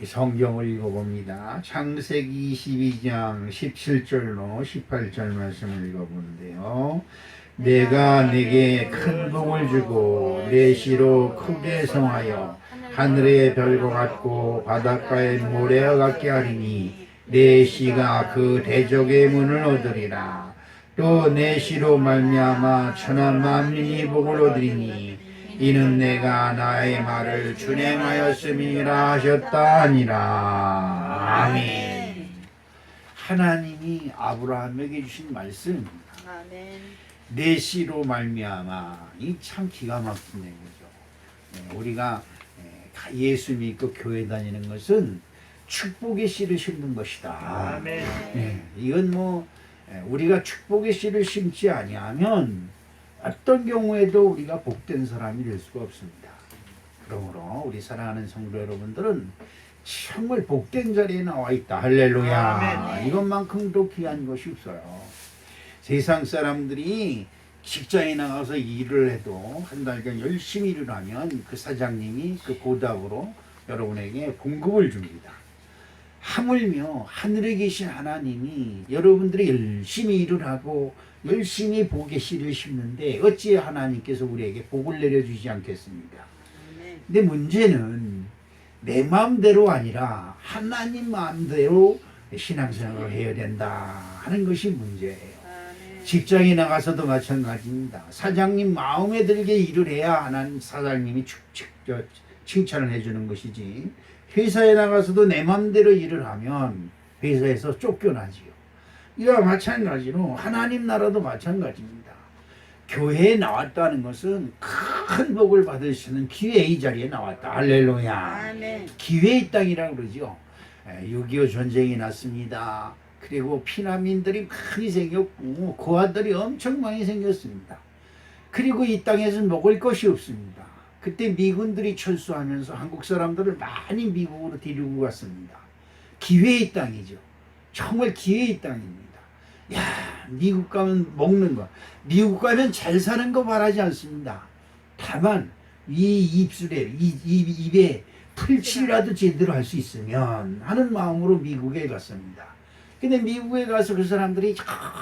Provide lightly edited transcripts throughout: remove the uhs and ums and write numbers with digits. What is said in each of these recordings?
성경을 읽어봅니다. 창세기 22장 17절로 18절 말씀을 읽어보는데요. 내가 내게 큰 복을 주고 내 씨로 크게 성하여 하늘의 별과 같고 바닷가의 모래와 같게 하리니 내 씨가 그 대적의 문을 얻으리라. 또 내 씨로 말미암아 천하 만민이 복을 얻으리니 이는 내가 나의 말을 준행하였음이라 하셨다 하니라. 아멘. 하나님이 아브라함에게 주신 말씀, 내 씨로 말미암아, 이 참 기가 막힌 얘기죠. 우리가 예수 믿고 교회 다니는 것은 축복의 씨를 심는 것이다. 아멘. 이건 우리가 축복의 씨를 심지 아니하면 어떤 경우에도 우리가 복된 사람이 될 수가 없습니다. 그러므로 우리 사랑하는 성도 여러분들은 정말 복된 자리에 나와 있다. 할렐루야. 아멘. 이것만큼도 귀한 것이 없어요. 세상 사람들이 직장에 나가서 일을 해도 한 달간 열심히 일을 하면 그 사장님이 그 보답으로 여러분에게 봉급을 줍니다. 하물며 하늘에 계신 하나님이 여러분들이 열심히 일을 하고 열심히 복의 씨를 심는데 어찌 하나님께서 우리에게 복을 내려주지 않겠습니까? 근데 문제는 내 마음대로 아니라 하나님 마음대로 신앙생활을 해야 된다 하는 것이 문제예요. 직장에 나가서도 마찬가지입니다. 사장님 마음에 들게 일을 해야 하나님 사장님이 칭찬을 해주는 것이지, 회사에 나가서도 내 마음대로 일을 하면 회사에서 쫓겨나지요. 이와 마찬가지로 하나님 나라도 마찬가지입니다. 교회에 나왔다는 것은 큰 복을 받으시는 기회의 자리에 나왔다. 할렐루야. 아멘. 기회의 땅이라고 그러죠. 6.25 전쟁이 났습니다. 그리고 피난민들이 많이 생겼고 고아들이 엄청 많이 생겼습니다. 그리고 이 땅에서는 먹을 것이 없습니다. 그때 미군들이 철수하면서 한국 사람들을 많이 미국으로 데리고 갔습니다. 기회의 땅이죠. 정말 기회의 땅입니다. 야, 미국 가면 먹는 거, 미국 가면 잘 사는 거 바라지 않습니다. 다만 이 입술에, 입에 풀칠이라도 제대로 할 수 있으면 하는 마음으로 미국에 갔습니다. 근데 미국에 가서 그 사람들이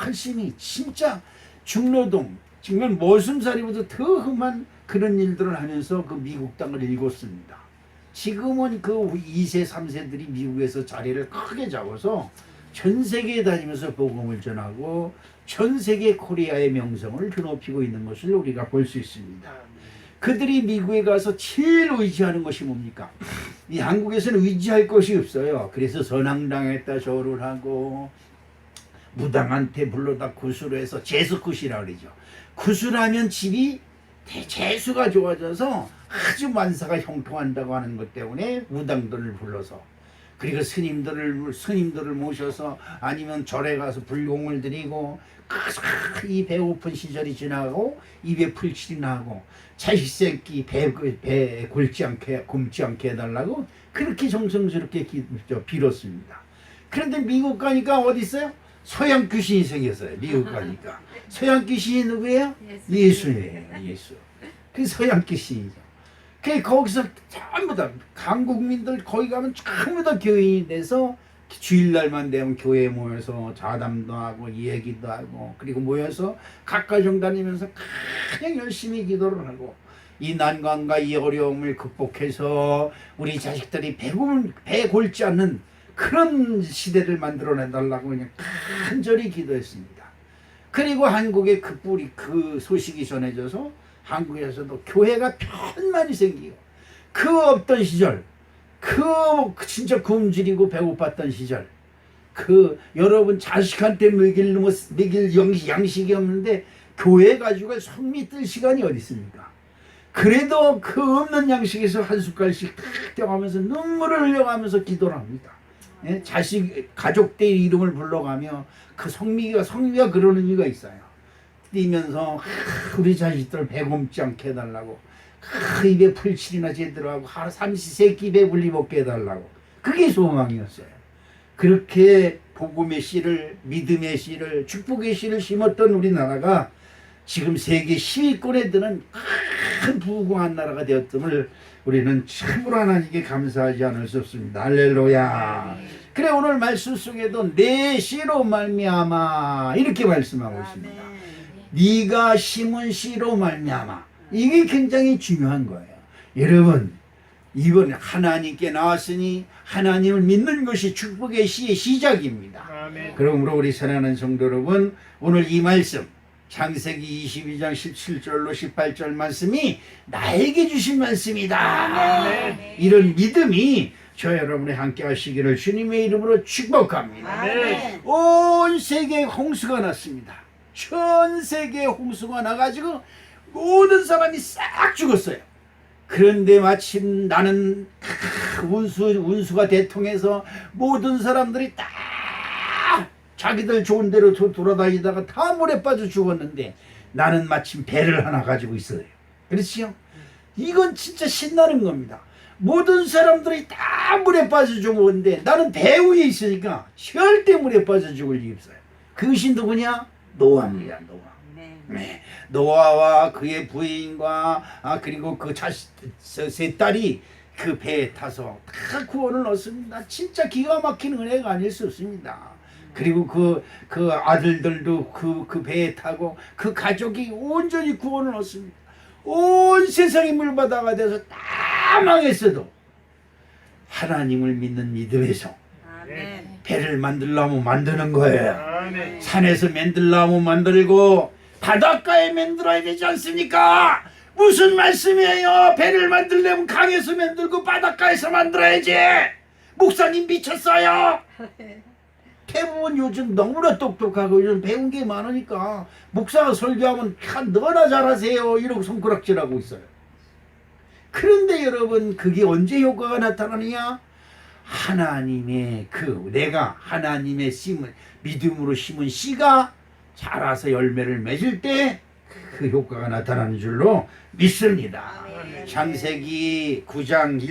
열심히 진짜 중노동, 정말 머슴살이보다 더 험한 그런 일들을 하면서 그 미국 땅을 일궜습니다. 지금은 그 2세, 3세들이 미국에서 자리를 크게 잡아서 전 세계에 다니면서 복음을 전하고 전 세계 코리아의 명성을 드높이고 있는 것을 우리가 볼 수 있습니다. 그들이 미국에 가서 제일 의지하는 것이 뭡니까? 이 한국에서는 의지할 것이 없어요. 그래서 선항당했다 절을 하고 무당한테 불러다 구슬을 해서 재수굿이라고 그러죠. 구슬하면 집이 재수가 좋아져서 아주 만사가 형통한다고 하는 것 때문에 무당들을 불러서, 그리고 스님들을 모셔서 아니면 절에 가서 불공을 드리고 이 배고픈 시절이 지나고 입에 풀칠이 나고 자식 새끼 배 굶지 않게 해달라고 그렇게 정성스럽게 빌었습니다. 그런데 미국 가니까 어디 있어요? 서양 귀신이 생겼어요. 미국 가니까. 서양 귀신이 누구예요? 예수예요. 예수. 그 서양 귀신이죠. 그 거기서 전부 다 한국민들 거기 가면 전부 다 교인이 돼서 주일날만 되면 교회에 모여서 자담도 하고 얘기도 하고, 그리고 모여서 각가정 다니면서 그냥 열심히 기도를 하고 이 난관과 이 어려움을 극복해서 우리 자식들이 배 골지 않는 그런 시대를 만들어내달라고 그냥 간절히 기도했습니다. 그리고 한국에 그 소식이 전해져서 한국에서도 교회가 편만이 생기고, 그 없던 시절, 진짜 굶주리고 배고팠던 시절, 여러분 자식한테 먹일 양식이 없는데 교회 가지고 손 밑을 시간이 어디 있습니까? 그래도 그 없는 양식에서 한 숟갈씩 탁 떼어가면서 눈물을 흘려가면서 기도를 합니다. 가족들 이름을 불러가며 그 성미가 그러는 이유가 있어요. 뛰면서 우리 자식들 배고프지 않게 해달라고, 입에 풀칠이나 제대로 하고 삼시세끼 배불리 먹게 해달라고, 그게 소망이었어요. 그렇게 복음의 씨를, 믿음의 씨를, 축복의 씨를 심었던 우리나라가 지금 세계 10위권에 드는 큰 부귀한 나라가 되었음을 우리는 참으로 하나님께 감사하지 않을 수 없습니다. 할렐루야. 그래 오늘 말씀 속에도 내 씨로 말미암아 이렇게 말씀하고 있습니다. 네가 심은 씨로 말미암아. 이게 굉장히 중요한 거예요. 여러분 이번 하나님께 나왔으니 하나님을 믿는 것이 축복의 씨의 시작입니다. 아멘. 그러므로 우리 사랑하는 성도 여러분 오늘 이 말씀 창세기 22장 17절로 18절 말씀이 나에게 주신 말씀이다. 아멘. 이런 믿음이 저 여러분이 함께 하시기를 주님의 이름으로 축복합니다. 아멘. 온 세계에 홍수가 났습니다. 전 세계에 홍수가 나가지고 모든 사람이 싹 죽었어요. 그런데 마침 나는 운수가 대통해서 모든 사람들이 딱 자기들 좋은 대로 돌아다니다가 다 물에 빠져 죽었는데 나는 마침 배를 하나 가지고 있어요. 그렇지요? 이건 진짜 신나는 겁니다. 모든 사람들이 다 물에 빠져 죽었는데 나는 배 위에 있으니까 절대 물에 빠져 죽을 일이 없어요. 그것이 누구냐? 노아입니다. 노아. 네. 노아와 그의 부인과 그리고 그 세 딸이 그 배에 타서 다 구원을 얻습니다. 진짜 기가 막힌 은혜가 아닐 수 없습니다. 그리고 그 아들들도 그 배에 타고 그 가족이 온전히 구원을 얻습니다. 온 세상이 물바다가 돼서 다 망했어도 하나님을 믿는 믿음에서 배를 만들려면 만드는 거예요. 아멘. 산에서 만들려면 만들고 바닷가에 만들어야 되지 않습니까? 무슨 말씀이에요? 배를 만들려면 강에서 만들고 바닷가에서 만들어야지. 목사님 미쳤어요? 대부분 요즘 너무나 똑똑하고 요즘 배운 게 많으니까 목사가 설교하면 너나 잘하세요 이러고 손가락질하고 있어요. 그런데 여러분 그게 언제 효과가 나타나느냐? 하나님의 내가 하나님의 믿음으로 심은 씨가 자라서 열매를 맺을 때 그 효과가 나타나는 줄로 믿습니다. 창세기 9장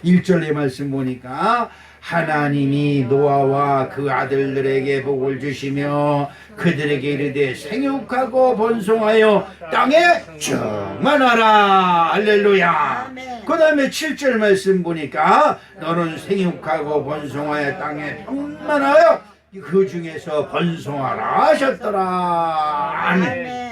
1절의 말씀 보니까 하나님이 노아와 그 아들들에게 복을 주시며 그들에게 이르되 생육하고 번성하여 땅에 충만하라. 할렐루야. 그 다음에 7절 말씀 보니까 너는 생육하고 번성하여 땅에 충만하여 그 중에서 번성하라 하셨더라. 아멘.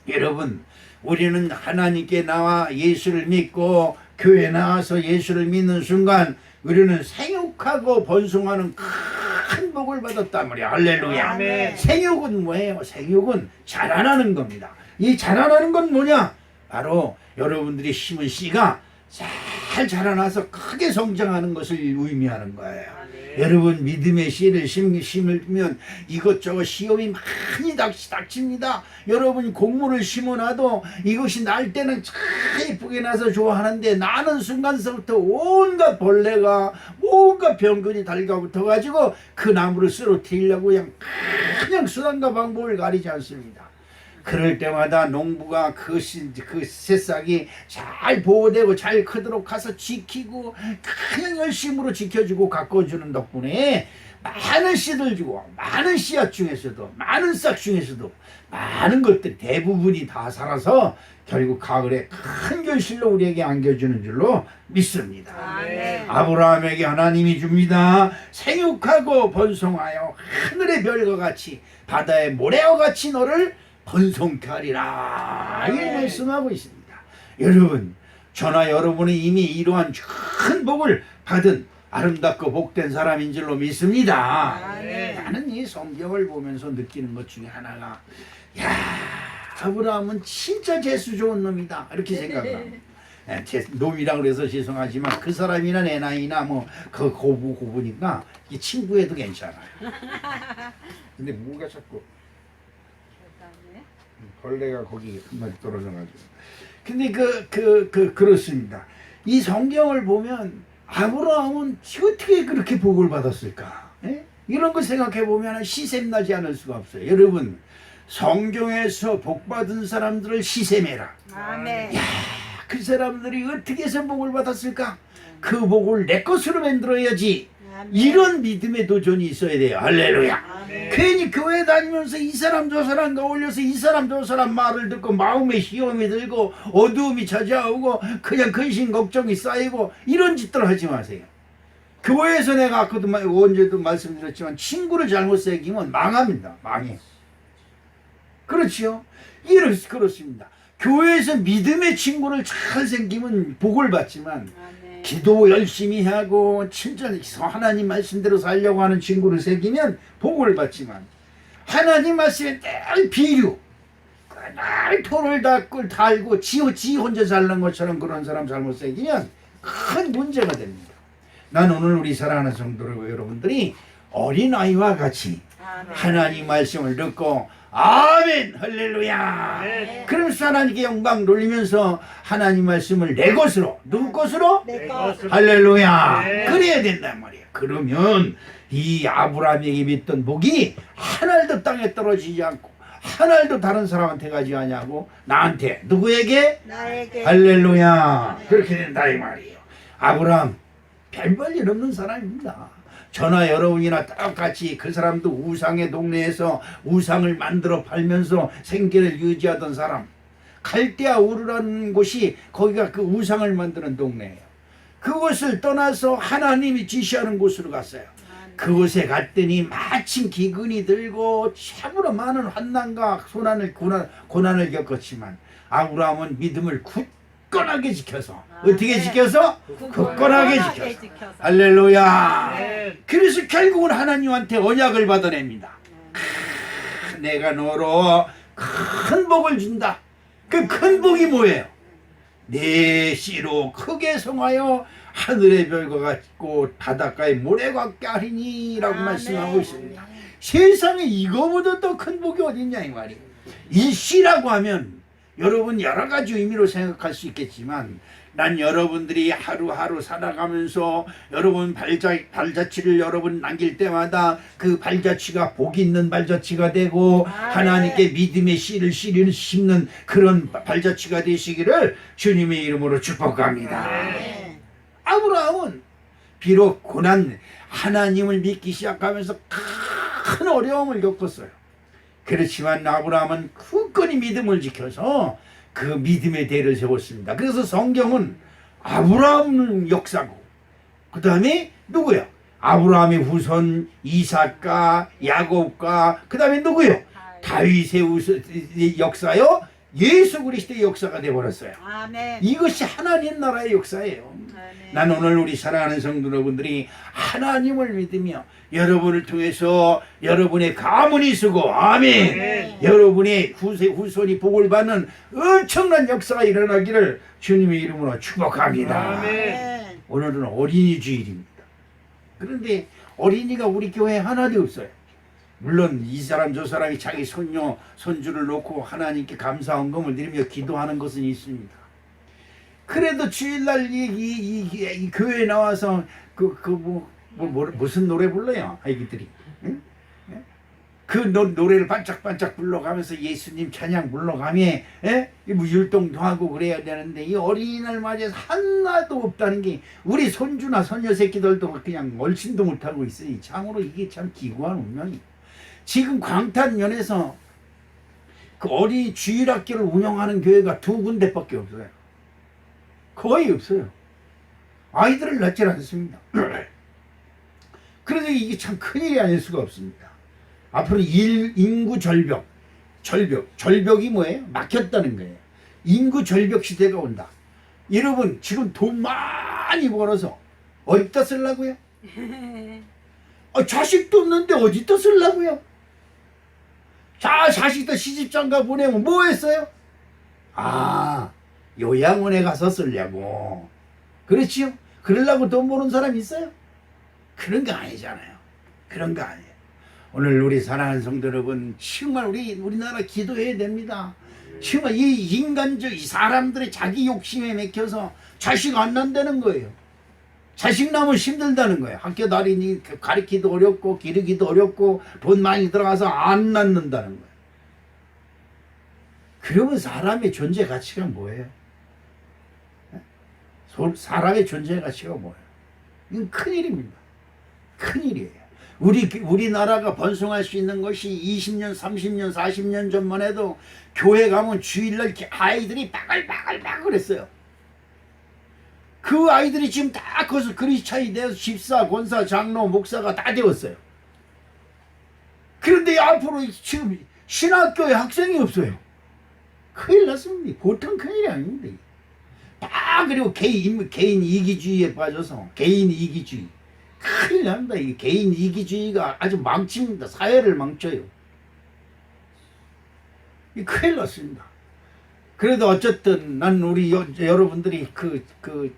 여러분 우리는 하나님께 나와 예수를 믿고 교회 나와서 예수를 믿는 순간 우리는 생육하고 번성하는 큰 복을 받았단 말이야. 할렐루야. 아멘. 생육은 뭐예요? 생육은 자라나는 겁니다. 이 자라나는 건 뭐냐? 바로 여러분들이 심은 씨가 잘 자라나서 크게 성장하는 것을 의미하는 거예요. 여러분 믿음의 씨를 심으면 이것저것 시험이 많이 닥칩니다. 여러분 곡물을 심어놔도 이것이 날 때는 참 예쁘게 나서 좋아하는데 나는 순간서부터 온갖 벌레가 온갖 병균이 달가붙어 가지고 그 나무를 쓰러뜨리려고 그냥 수단과 방법을 가리지 않습니다. 그럴 때마다 농부가 그 새싹이 잘 보호되고 잘 크도록 가서 지키고 그냥 열심으로 지켜주고 가꿔주는 덕분에 많은 씨들 주고 많은 씨앗 중에서도 많은 싹 중에서도 많은 것들 대부분이 다 살아서 결국 가을에 큰 결실로 우리에게 안겨주는 줄로 믿습니다. 아멘. 아브라함에게 하나님이 줍니다. 생육하고 번성하여 하늘의 별과 같이 바다의 모래와 같이 너를 번성케 하리라. 이 말씀하고 있습니다. 여러분 저나 여러분이 이미 이러한 큰 복을 받은 아름답고 복된 사람인 줄로 믿습니다. 나는 이 성경을 보면서 느끼는 것 중에 하나가 아브라함은 진짜 재수 좋은 놈이다 이렇게 생각합니다. 놈이라 그래서 죄송하지만 그 사람이나 내 나이나 그 고부니까 이 친구해도 괜찮아요. 근데 뭐가 자꾸 벌레가 거기 한 마리 떨어져가지고. 근데 그렇습니다. 이 성경을 보면 아브라함은 어떻게 그렇게 복을 받았을까? 예? 이런 거 생각해 보면 시샘나지 않을 수가 없어요. 여러분 성경에서 복 받은 사람들을 시샘해라. 아멘. 그 사람들이 어떻게 해서 복을 받았을까? 그 복을 내 것으로 만들어야지. 아멘. 이런 믿음의 도전이 있어야 돼요. 할렐루야. 아멘. 괜히 교회 다니면서 이 사람 저 사람과 어울려서 이 사람 저 사람 말을 듣고 마음에 시험이 들고 어두움이 찾아오고 그냥 근심 걱정이 쌓이고 이런 짓들 하지 마세요. 교회에서 내가 아까도 언제도 말씀드렸지만 친구를 잘못 새기면 망합니다. 망해. 그렇지요? 그렇습니다. 교회에서 믿음의 친구를 잘 생기면 복을 받지만 아멘. 기도 열심히 하고 친절해서 하나님 말씀대로 살려고 하는 친구를 새기면 복을 받지만 하나님 말씀에 늘 비류 늘 토를 달고 지 혼자 살는 것처럼 그런 사람 잘못 새기면 큰 문제가 됩니다. 난 오늘 우리 사랑하는 성도 여러분들이 어린아이와 같이 아멘. 하나님 말씀을 듣고 아멘 할렐루야 네. 그러면서 하나님께 영광 돌리면서 하나님 말씀을 내 것으로 누구 것으로? 내 것. 할렐루야 네. 그래야 된단 말이야. 그러면 이 아브라함에게 믿던 복이 하나도 땅에 떨어지지 않고 하나도 다른 사람한테 가지 않냐고 나한테 누구에게? 나에게. 할렐루야 그렇게 된다 이 말이에요. 아브라함 별 볼 일 없는 사람입니다. 저나 여러분이나 똑같이 그 사람도 우상의 동네에서 우상을 만들어 팔면서 생계를 유지하던 사람. 갈대아 우르라는 곳이 거기가 그 우상을 만드는 동네예요. 그곳을 떠나서 하나님이 지시하는 곳으로 갔어요. 그곳에 갔더니 마침 기근이 들고 참으로 많은 환난과 고난을 겪었지만 아브라함은 믿음을 굳건하게 지켜서 어떻게 지켜서? 굳건하게 지켜서. 할렐루야. 네. 그래서 결국은 하나님한테 언약을 받아냅니다. 내가 너로 큰 복을 준다. 그 큰 복이 뭐예요? 내 씨로 크게 성하여 하늘의 별과 같고 바닷가의 모래와 같게 하리니 라고 말씀하고 있습니다. 세상에 이거보다 더 큰 복이 어딨냐 이 말이에요. 이 씨라고 하면 여러분 여러 가지 의미로 생각할 수 있겠지만 난 여러분들이 하루하루 살아가면서 여러분 발자취를 여러분 남길 때마다 그 발자취가 복 있는 발자취가 되고 하나님께 믿음의 씨를 심는 그런 발자취가 되시기를 주님의 이름으로 축복합니다. 네. 아브라함은 비록 고난 하나님을 믿기 시작하면서 큰 어려움을 겪었어요. 그렇지만 아브라함은 굳건히 믿음을 지켜서 그 믿음의 대를 세웠습니다. 그래서 성경은 아브라함 역사고 그 다음에 누구요? 아브라함의 후손 이삭과 야곱과 그 다음에 누구요? 다윗의 역사요? 예수 그리스도의 역사가 되어버렸어요. 아멘. 이것이 하나님 나라의 역사예요. 아멘. 난 오늘 우리 사랑하는 성도 여러분들이 하나님을 믿으며 여러분을 통해서 여러분의 가문이 쓰고 아멘. 네. 여러분의 후손이 복을 받는 엄청난 역사가 일어나기를 주님의 이름으로 축복합니다. 아멘. 오늘은 어린이 주일입니다. 그런데 어린이가 우리 교회에 하나도 없어요. 물론 이 사람 저 사람이 자기 손녀 손주를 놓고 하나님께 감사 헌금을 드리며 기도하는 것은 있습니다. 그래도 주일날 이 교회에 나와서 무슨 노래 불러요 아이들이? 응? 그 노래를 반짝반짝 불러가면서 예수님 찬양 불러가며 뭐 율동도 하고 그래야 되는데 이 어린이날 맞이해서 하나도 없다는 게 우리 손주나 손녀 새끼들도 그냥 얼씬도 못하고 있으니 참으로 이게 참 기구한 운명이. 지금 광탄면에서 그 어린이 주일학교를 운영하는 교회가 2군데밖에 없어요. 거의 없어요. 아이들을 낳지 않습니다. 그래서 이게 참 큰일이 아닐 수가 없습니다. 앞으로 인구 절벽이 뭐예요? 막혔다는 거예요. 인구 절벽 시대가 온다. 여러분 지금 돈 많이 벌어서 어디다 쓰려고요? 자식도 없는데 어디다 쓰려고요? 자식도 시집장가 보내면 뭐 했어요? 요양원에 가서 쓰려고. 그렇지요? 그러려고 돈 버는 사람 있어요? 그런 거 아니잖아요. 그런 거 아니에요. 오늘 우리 사랑하는 성도 여러분 정말 우리나라 기도해야 됩니다. 정말 이 사람들의 자기 욕심에 맥혀서 자식 안 낳는다는 거예요. 자식 낳으면 힘들다는 거예요. 학교 다니니 가르치기도 어렵고 기르기도 어렵고 돈 많이 들어가서 안 낳는다는 거예요. 그러면 사람의 존재 가치가 뭐예요? 사람의 존재 가치가 뭐예요? 이건 큰일입니다. 큰일이에요. 우리나라가 번성할 수 있는 것이 20년, 30년, 40년 전만 해도 교회 가면 주일날 이렇게 아이들이 바글바글 했어요. 그 아이들이 지금 다 커서 크리스찬이 되어서 집사, 권사, 장로, 목사가 다 되었어요. 그런데 앞으로 지금 신학교에 학생이 없어요. 큰일 났습니다. 보통 큰일이 아닙니다. 다 그리고 개인 이기주의에 빠져서 개인 이기주의. 큰일 납니다. 이 개인 이기주의가 아주 망칩니다. 사회를 망쳐요. 이 큰일 났습니다. 그래도 어쨌든 난 우리 여러분들이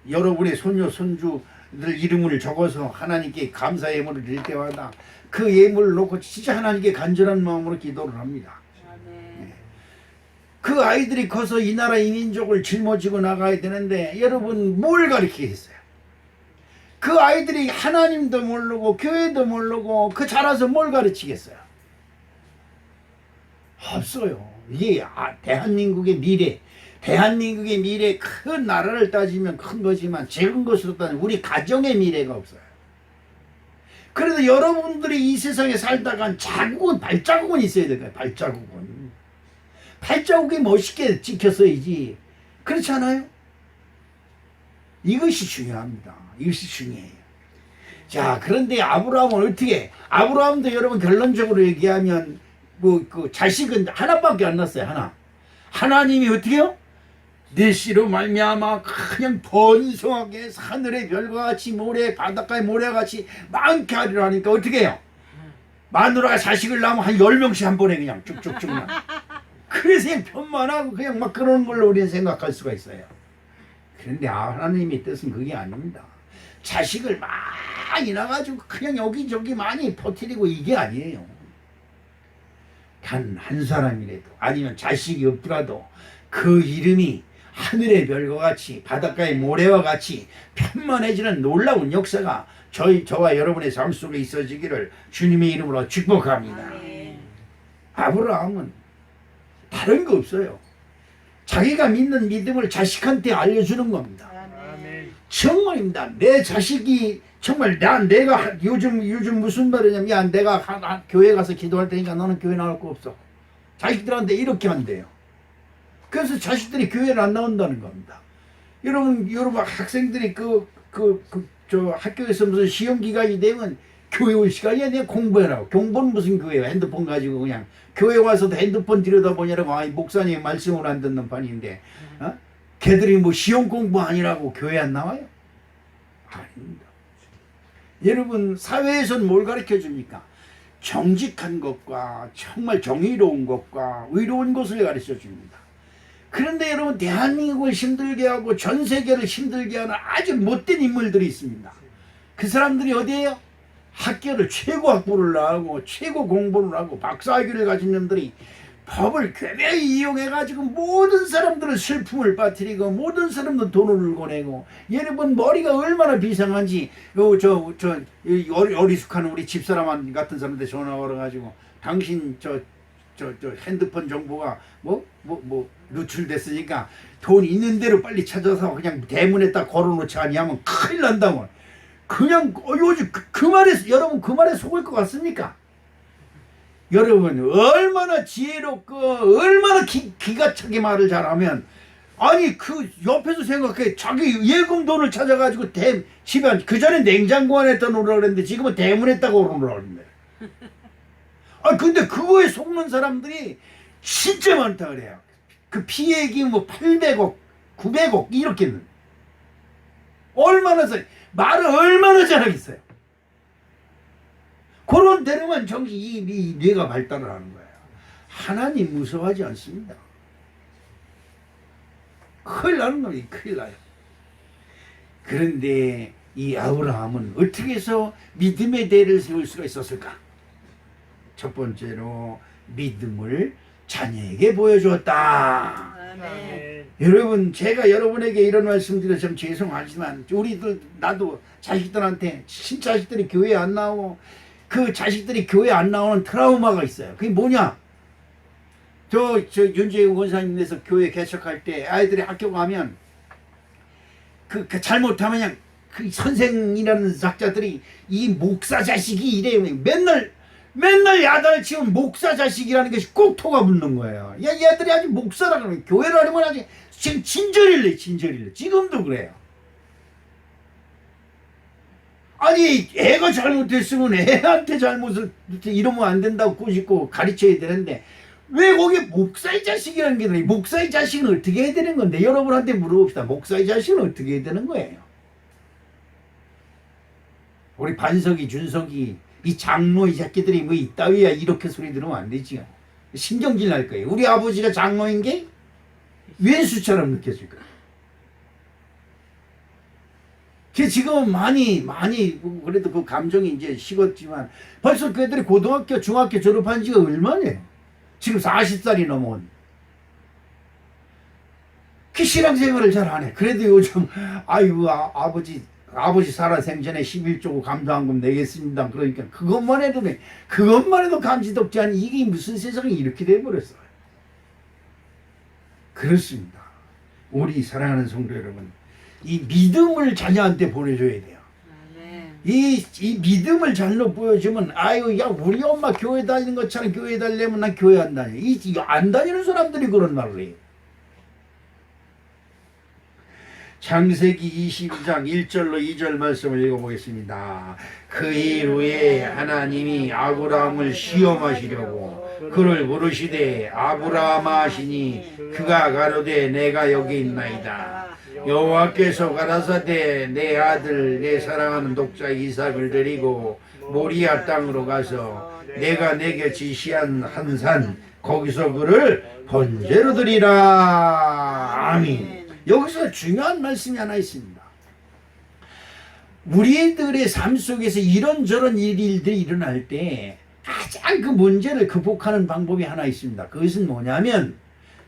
여러분의 손녀 손주들 이름을 적어서 하나님께 감사 예물을 드릴 때마다 그 예물을 놓고 진짜 하나님께 간절한 마음으로 기도를 합니다. 네. 그 아이들이 커서 이 나라 이 민족을 짊어지고 나가야 되는데 여러분 뭘 가르치겠어요? 그 아이들이 하나님도 모르고 교회도 모르고 그 자라서 뭘 가르치겠어요? 없어요. 이게 대한민국의 미래 큰 나라를 따지면 큰 거지만 작은 것으로 따지면 우리 가정의 미래가 없어요. 그래도 여러분들이 이 세상에 살다간 발자국은 있어야 될까요? 발자국이 멋있게 찍혔어야지. 그렇지 않아요? 이것이 중요합니다. 이것이 중요해요. 자, 그런데 아브라함은 어떻게? 아브라함도 여러분 결론적으로 얘기하면 그 자식은 하나밖에 안 낳았어요. 하나. 하나님이 어떻게요? 내 씨로 말미암아 그냥 번성하게 하늘의 별과 같이 바닷가의 모래와 같이 많게 하리라 하니까 어떻게 해요? 마누라가 자식을 낳으면 한 10명씩 한 번에 그냥 쭉쭉쭉 나. 그래서 그냥 편만하고 그냥 막 그러는 걸로 우리는 생각할 수가 있어요. 그런데 하나님의 뜻은 그게 아닙니다. 자식을 많이 낳아가지고 그냥 여기저기 많이 퍼뜨리고 이게 아니에요. 단 한 사람이라도 아니면 자식이 없더라도 그 이름이 하늘의 별과 같이 바닷가의 모래와 같이 편만해지는 놀라운 역사가 저와 여러분의 삶 속에 있어지기를 주님의 이름으로 축복합니다. 아브라함은 다른 거 없어요. 자기가 믿는 믿음을 자식한테 알려주는 겁니다. 정말입니다. 내 자식이 정말 내가 요즘 무슨 말이냐면 야 내가 교회 가서 기도할 테니까 너는 교회 나올 거 없어. 자식들한테 이렇게 한대요. 그래서 자식들이 교회를 안 나온다는 겁니다. 여러분 학생들이 저 학교에서 무슨 시험 기간이 되면 교회 올 시간이 아니야. 공부해라고. 공부는 무슨 교회야. 핸드폰 가지고 그냥 교회 와서도 핸드폰 들여다보냐라고 목사님 말씀을 안 듣는 판인데 걔들이 뭐 시험 공부 아니라고 교회 안 나와요? 아닙니다. 여러분 사회에서는 뭘 가르쳐 줍니까? 정직한 것과 정말 정의로운 것과 의로운 것을 가르쳐 줍니다. 그런데 여러분 대한민국을 힘들게 하고 전 세계를 힘들게 하는 아주 못된 인물들이 있습니다. 그 사람들이 어디에요? 학교를 최고 학부를 나오고 최고 공부를 하고 박사학위를 가진 놈들이 법을 괴매히 이용해가지고 모든 사람들은 슬픔을 빠뜨리고 모든 사람들 돈을 거내고 여러분 머리가 얼마나 비상한지 어리숙한 우리 집사람 같은 사람한테 전화 걸어가지고 당신 저 핸드폰 정보가 누출됐으니까 돈 있는 대로 빨리 찾아서 그냥 대문에다 걸어놓지 아니하면 큰일 난다고. 그냥 요즘 그 말에 여러분 그 말에 속을 것 같습니까? 여러분 얼마나 지혜롭고 얼마나 기가 차게 말을 잘하면 아니 그 옆에서 생각해 자기 예금 돈을 찾아가지고 집에 그 전에 냉장고 안에다 놓으라 그랬는데 지금은 대문에다 걸어놓으라 그랬네. 아 근데 그거에 속는 사람들이 진짜 많다 그래요. 그 피해액이 뭐 800억 900억 이렇게는 얼마나 말을 얼마나 잘하겠어요. 그런 데로만 이 뇌가 발달을 하는 거예요. 하나님 무서워하지 않습니다. 큰일 나는 거예요. 큰일 나요. 그런데 이 아브라함은 어떻게 해서 믿음의 대를 세울 수가 있었을까? 첫 번째로 믿음을 자녀에게 보여주었다. 아멘. 여러분 제가 여러분에게 이런 말씀드려 좀 죄송하지만 우리들 나도 자식들한테 친자식들이 교회 안 나오고 그 자식들이 교회 안 나오는 트라우마가 있어요. 그게 뭐냐? 저 윤재우 권사님께서 교회 개척할 때 아이들이 학교 가면 그 잘못하면 그냥 그 선생이라는 작자들이 이 목사 자식이 이래요. 맨날 야단을 치면 목사 자식이라는 것이 꼭 토가 붙는 거예요. 야, 얘들이 아직 목사라 그러면 교회를 하려면 아직 지금 진절일래. 지금도 그래요. 아니 애가 잘못했으면 애한테 잘못을 이러면 안 된다고 꼬집고 가르쳐야 되는데 왜 거기에 목사의 자식이라는 게 들어요? 목사의 자식은 어떻게 해야 되는 건데 여러분한테 물어봅시다. 목사의 자식은 어떻게 해야 되는 거예요? 우리 반석이 준석이 이 장로 이 새끼들이 뭐 이따위야 이렇게 소리 들으면 안 되지요. 신경질 날 거예요. 우리 아버지가 장로인 게 왼수처럼 느껴질 거예요. 그 지금 많이 그래도 그 감정이 이제 식었지만 벌써 그 애들이 고등학교 중학교 졸업한 지가 얼마네요. 지금 40살이 넘어온 그 신앙생활을 잘 안 해. 그래도 요즘 아이고 아버지 살아생전에 11조고 감사한금 내겠습니다. 그러니까 그것만 해도 감지덕지 않은 이게 무슨 세상이 이렇게 돼버렸어요. 그렇습니다. 우리 사랑하는 성도 여러분, 이 믿음을 자녀한테 보내줘야 돼요. 이 믿음을 잘로 보여주면 아유 야 우리 엄마 교회 다니는 것처럼 교회 다니려면 난 교회 안 다녀. 안 다니는 사람들이 그런 말을 해요. 창세기 22장 1절로 2절 말씀을 읽어보겠습니다. 그 일 후에 하나님이 아브라함을 시험하시려고 그를 부르시되 아브라함아 하시니 그가 가로되 내가 여기 있나이다. 여호와께서 가라사대 내 아들 내 사랑하는 독자 이삭을 데리고 모리아 땅으로 가서 내가 내게 지시한 한 산 거기서 그를 번제로 드리라. 아멘. 여기서 중요한 말씀이 하나 있습니다. 우리들의 삶 속에서 이런저런 일들이 일어날 때 가장 그 문제를 극복하는 방법이 하나 있습니다. 그것은 뭐냐면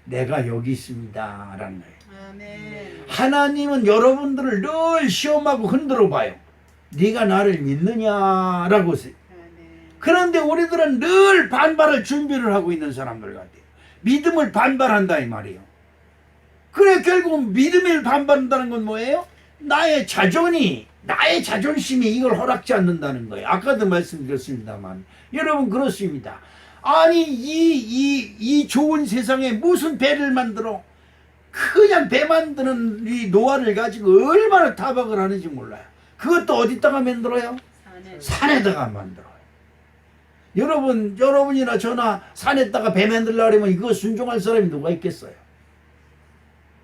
내가 여기 있습니다 라는 거예요. 아멘. 하나님은 여러분들을 늘 시험하고 흔들어 봐요. 네가 나를 믿느냐라고. 그런데 우리들은 늘 반발할 준비를 하고 있는 사람들 같아요. 믿음을 반발한다 이 말이에요. 그래 결국 믿음을 반발한다는 건 뭐예요? 나의 자존심이 이걸 허락지 않는다는 거예요. 아까도 말씀드렸습니다만 여러분 그렇습니다. 아니 이 좋은 세상에 무슨 배를 만들어 그냥 배 만드는 이 노화를 가지고 얼마나 타박을 하는지 몰라요. 그것도 어디다가 만들어요? 산에다가 만들어요. 여러분이나 저나 산에다가 배 만들려고 하면 이거 순종할 사람이 누가 있겠어요?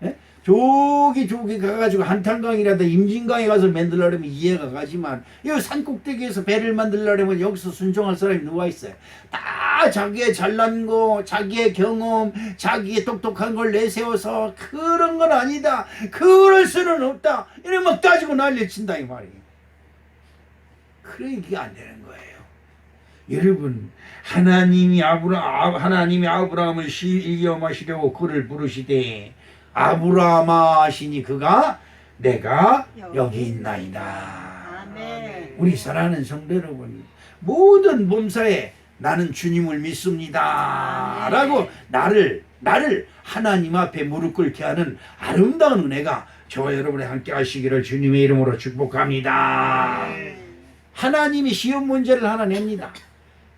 예? 저기 가가지고 한탄강이라도 임진강에 가서 만들려면 이해가 가지만 이 산꼭대기에서 배를 만들려면 여기서 순종할 사람이 누가 있어요? 다 자기의 잘난 거, 자기의 경험, 자기의 똑똑한 걸 내세워서 그런 건 아니다. 그럴 수는 없다. 이러면 막 따지고 난리친다 이 말이에요. 그래 이게 안 되는 거예요. 여러분 하나님이 아브라함을 시험하시려고 그를 부르시되 아브라함아 하시니 그가 내가 여기 있나이다. 아멘. 우리 사랑하는 성도 여러분 모든 몸사에 나는 주님을 믿습니다 라고 나를 하나님 앞에 무릎 꿇게 하는 아름다운 은혜가 저와 여러분이 함께 하시기를 주님의 이름으로 축복합니다. 하나님이 시험 문제를 하나 냅니다.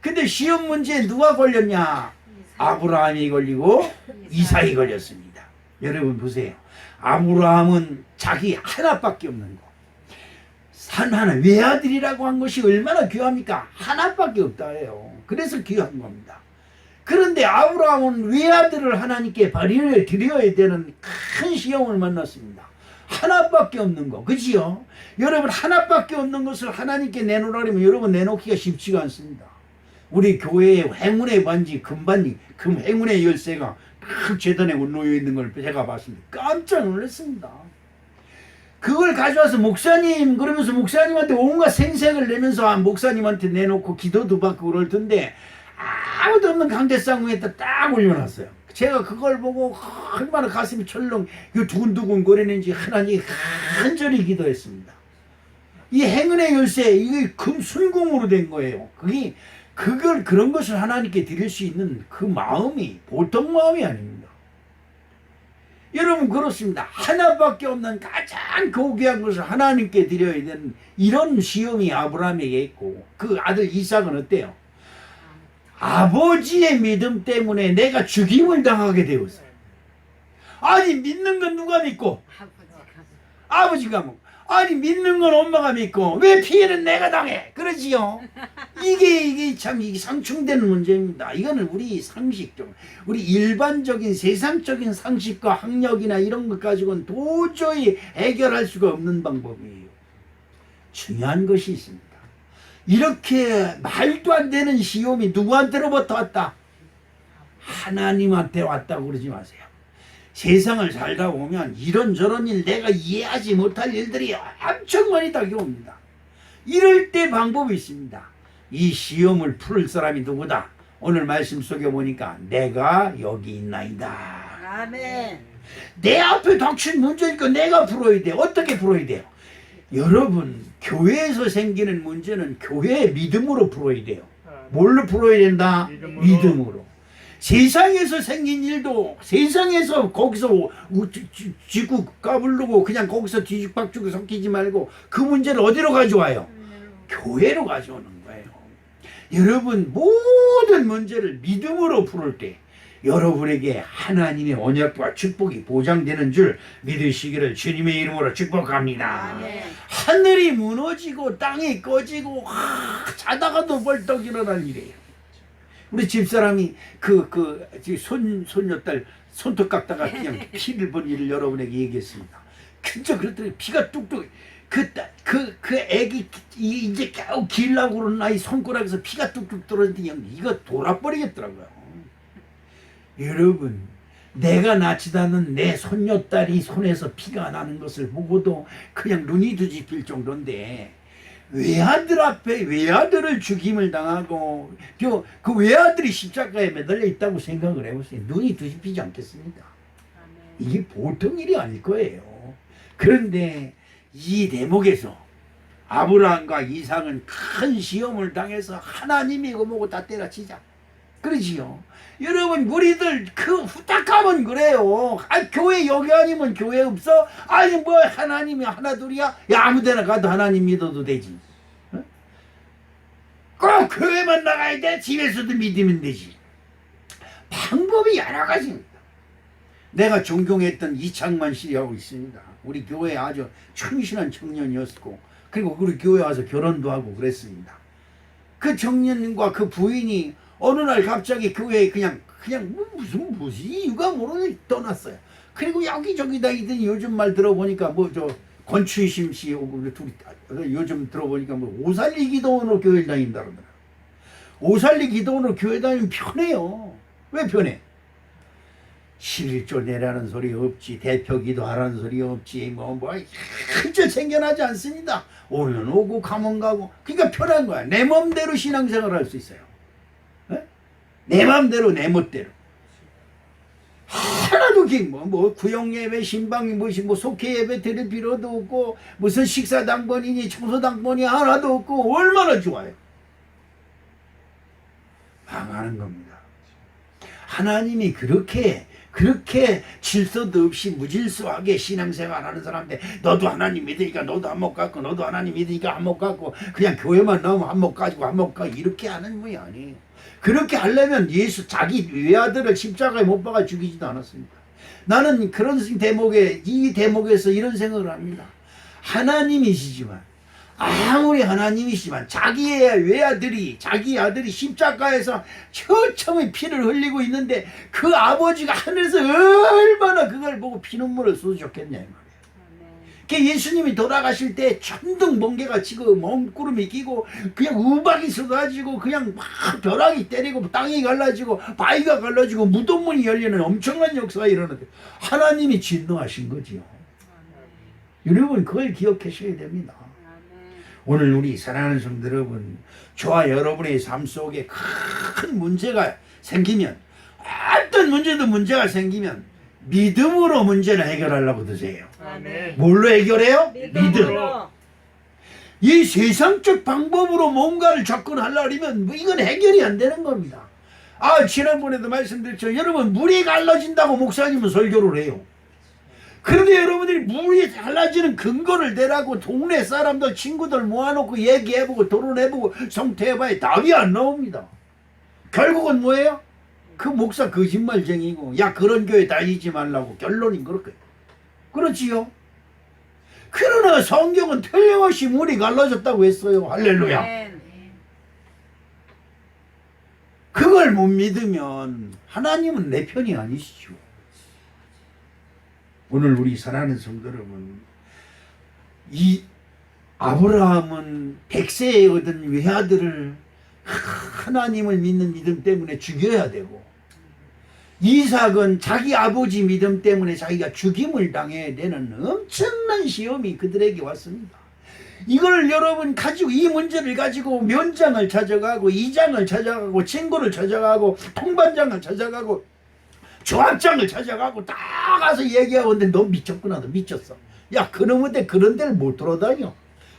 근데 시험 문제에 누가 걸렸냐? 아브라함이 걸리고 이삭이 걸렸습니다. 여러분 보세요. 아브라함은 자기 하나밖에 없는 거. 산 하나, 외아들이라고 한 것이 얼마나 귀합니까? 하나밖에 없다 해요. 그래서 귀한 겁니다. 그런데 아브라함은 외아들을 하나님께 발휘를 드려야 되는 큰 시험을 만났습니다. 하나밖에 없는 거, 그지요? 여러분 하나밖에 없는 것을 하나님께 내놓으려면 여러분 내놓기가 쉽지가 않습니다. 우리 교회에 행운의 반지, 금 행운의 열쇠가 큰 재단에 놓여 있는 걸 제가 봤습니다. 깜짝 놀랐습니다. 그걸 가져와서 목사님 그러면서 목사님한테 온갖 생색을 내면서 목사님한테 내놓고 기도도 받고 그럴 텐데 아무도 없는 강대상 위에다 딱 올려놨어요. 제가 그걸 보고 얼마나 가슴이 철렁 두근두근 거리는지 하나님 간절히 기도했습니다. 이 행운의 열쇠 이게 금 순금으로 된 거예요. 그런 것을 하나님께 드릴 수 있는 그 마음이 보통 마음이 아닙니다. 여러분 그렇습니다. 하나밖에 없는 가장 고귀한 것을 하나님께 드려야 되는 이런 시험이 아브라함에게 있고 그 아들 이삭은 어때요? 아버지의 믿음 때문에 내가 죽임을 당하게 되었어요. 아니 믿는 건 누가 믿고? 아버지가 믿고. 아니 믿는 건 엄마가 믿고 왜 피해는 내가 당해? 그러지요. 이게 참 이게 상충되는 문제입니다. 이거는 우리 상식적, 우리 일반적인 세상적인 상식과 학력이나 이런 것 가지고는 도저히 해결할 수가 없는 방법이에요. 중요한 것이 있습니다. 이렇게 말도 안 되는 시험이 누구한테로부터 왔다? 하나님한테 왔다고 그러지 마세요. 세상을 살다 보면 이런저런 일 내가 이해하지 못할 일들이 엄청 많이 다가옵니다. 이럴 때 방법이 있습니다. 이 시험을 풀 사람이 누구다? 오늘 말씀 속에 보니까 내가 여기 있나이다. 아멘. 내 앞에 닥친 문제니까 내가 풀어야 돼. 어떻게 풀어야 돼요? 여러분 교회에서 생기는 문제는 교회의 믿음으로 풀어야 돼요. 뭘로 풀어야 된다? 믿음으로. 세상에서 생긴 일도 세상에서 거기서 쥐고 까불르고 그냥 거기서 뒤죽박죽 섞이지 말고 그 문제를 어디로 가져와요? 교회로 가져오는 거예요. 여러분 모든 문제를 믿음으로 풀을 때 여러분에게 하나님의 언약과 축복이 보장되는 줄 믿으시기를 주님의 이름으로 축복합니다. 하늘이 무너지고 땅이 꺼지고 자다가도 벌떡 일어날 일이에요. 우리 집사람이 손녀딸 손톱 깎다가 그냥 피를 본 일을 여러분에게 얘기했습니다. 진짜 그랬더니 피가 뚝뚝 그 애기 이제 겨우 길라고 그러는 아이 손가락에서 피가 뚝뚝 떨어지더니 이거 돌아버리겠더라고요. 여러분 내가 낳지도 않은 내 손녀딸이 손에서 피가 나는 것을 보고도 그냥 눈이 뒤집힐 정도인데 외아들 앞에 외아들을 죽임을 당하고 그 외아들이 십자가에 매달려 있다고 생각을 해보세요. 눈이 뒤집히지 않겠습니까? 이게 보통 일이 아닐 거예요. 그런데 이 대목에서 아브라함과 이삭은 큰 시험을 당해서 하나님이 이거 보고 다 때려치자. 그러지요. 여러분 우리들 그 후딱하면 그래요. 교회 여기 아니면 교회 없어? 아니 뭐 하나님이 하나둘이야? 야 아무데나 가도 하나님 믿어도 되지. 어? 꼭 교회만 나가야 돼? 집에서도 믿으면 되지. 방법이 여러 가지입니다. 내가 존경했던 이창만 씨하고 있습니다. 우리 교회에 아주 충실한 청년이었고 그리고 우리 교회 와서 결혼도 하고 그랬습니다. 그 청년과 그 부인이 어느 날 갑자기 교회에 그냥 무슨 이유가 모르게 떠났어요. 그리고 여기저기 다니더니 요즘 말 들어보니까 뭐 권춘심 씨 오고 둘이 요즘 들어보니까 뭐 오살리 기도원으로 교회 다닌다 그러더라고요. 오살리 기도원으로 교회 다니면 편해요. 왜 편해? 11조 내라는 소리 없지, 대표 기도하라는 소리 없지, 큰절 생겨나지 않습니다. 오면 오고 가면 가고. 그러니까 편한 거야. 내 맘대로 신앙생활을 할 수 있어요. 내 맘대로 내 멋대로 하나도 구역 예배 신방이 뭐 속회 예배 드릴 필요도 없고 무슨 식사 당번이니 청소 당번이 하나도 없고 얼마나 좋아요. 망하는 겁니다. 하나님이 그렇게 질서도 없이 무질서하게 신앙생활하는 사람인데 너도 하나님 믿으니까 너도 한몫 갖고 너도 하나님 믿으니까 한몫 갖고 그냥 교회만 나오면 한몫 가지고 한몫 가고 이렇게 하는 모양이 아니에요. 그렇게 하려면 예수 자기 외아들을 십자가에 못 박아 죽이지도 않았습니다. 나는 그런 이 대목에서 이런 생각을 합니다. 하나님이시지만 아무리 하나님이시지만 자기 아들이 십자가에서 처참히 피를 흘리고 있는데 그 아버지가 하늘에서 얼마나 그걸 보고 피눈물을 쏟으셨겠냐 이 말이에요. 예수님이 돌아가실 때 천둥 번개가 치고 먼구름이 끼고 그냥 우박이 쏟아지고 그냥 막 벼락이 때리고 땅이 갈라지고 바위가 갈라지고 무덤문이 열리는 엄청난 역사가 일어나는데 하나님이 진노하신 거지요. 여러분 그걸 기억하셔야 됩니다. 오늘 우리 사랑하는 성도 여러분, 저와 여러분의 삶 속에 큰 문제가 생기면 어떤 문제가 생기면 믿음으로 문제를 해결하려고 드세요. 아멘. 뭘로 해결해요? 믿음. 이 세상적 방법으로 뭔가를 접근하려면 이건 해결이 안 되는 겁니다. 지난번에도 말씀드렸죠. 여러분 물이 갈라진다고 목사님은 설교를 해요. 그런데 여러분들이 물이 달라지는 근거를 대라고 동네 사람들 친구들 모아놓고 얘기해보고 토론해보고 성퇴해봐야 답이 안 나옵니다. 결국은 뭐예요? 그 목사 거짓말쟁이고 야 그런 교회 다니지 말라고 결론인 그렇게. 그렇지요. 그러나 성경은 틀림없이 물이 갈라졌다고 했어요. 할렐루야. 그걸 못 믿으면 하나님은 내 편이 아니시죠. 오늘 우리 사랑하는 성도 여러분, 이 아브라함은 100세에 얻은 외아들을 하나님을 믿는 믿음 때문에 죽여야 되고, 이삭은 자기 아버지 믿음 때문에 자기가 죽임을 당해야 되는 엄청난 시험이 그들에게 왔습니다. 이걸 여러분 가지고, 이 문제를 가지고 면장을 찾아가고 이장을 찾아가고 친구를 찾아가고 통반장을 찾아가고 조합장을 찾아가고 다 가서 얘기하고, 근데 너 미쳤구나, 너 미쳤어. 야 그놈한테 그런 데를 못 돌아다녀.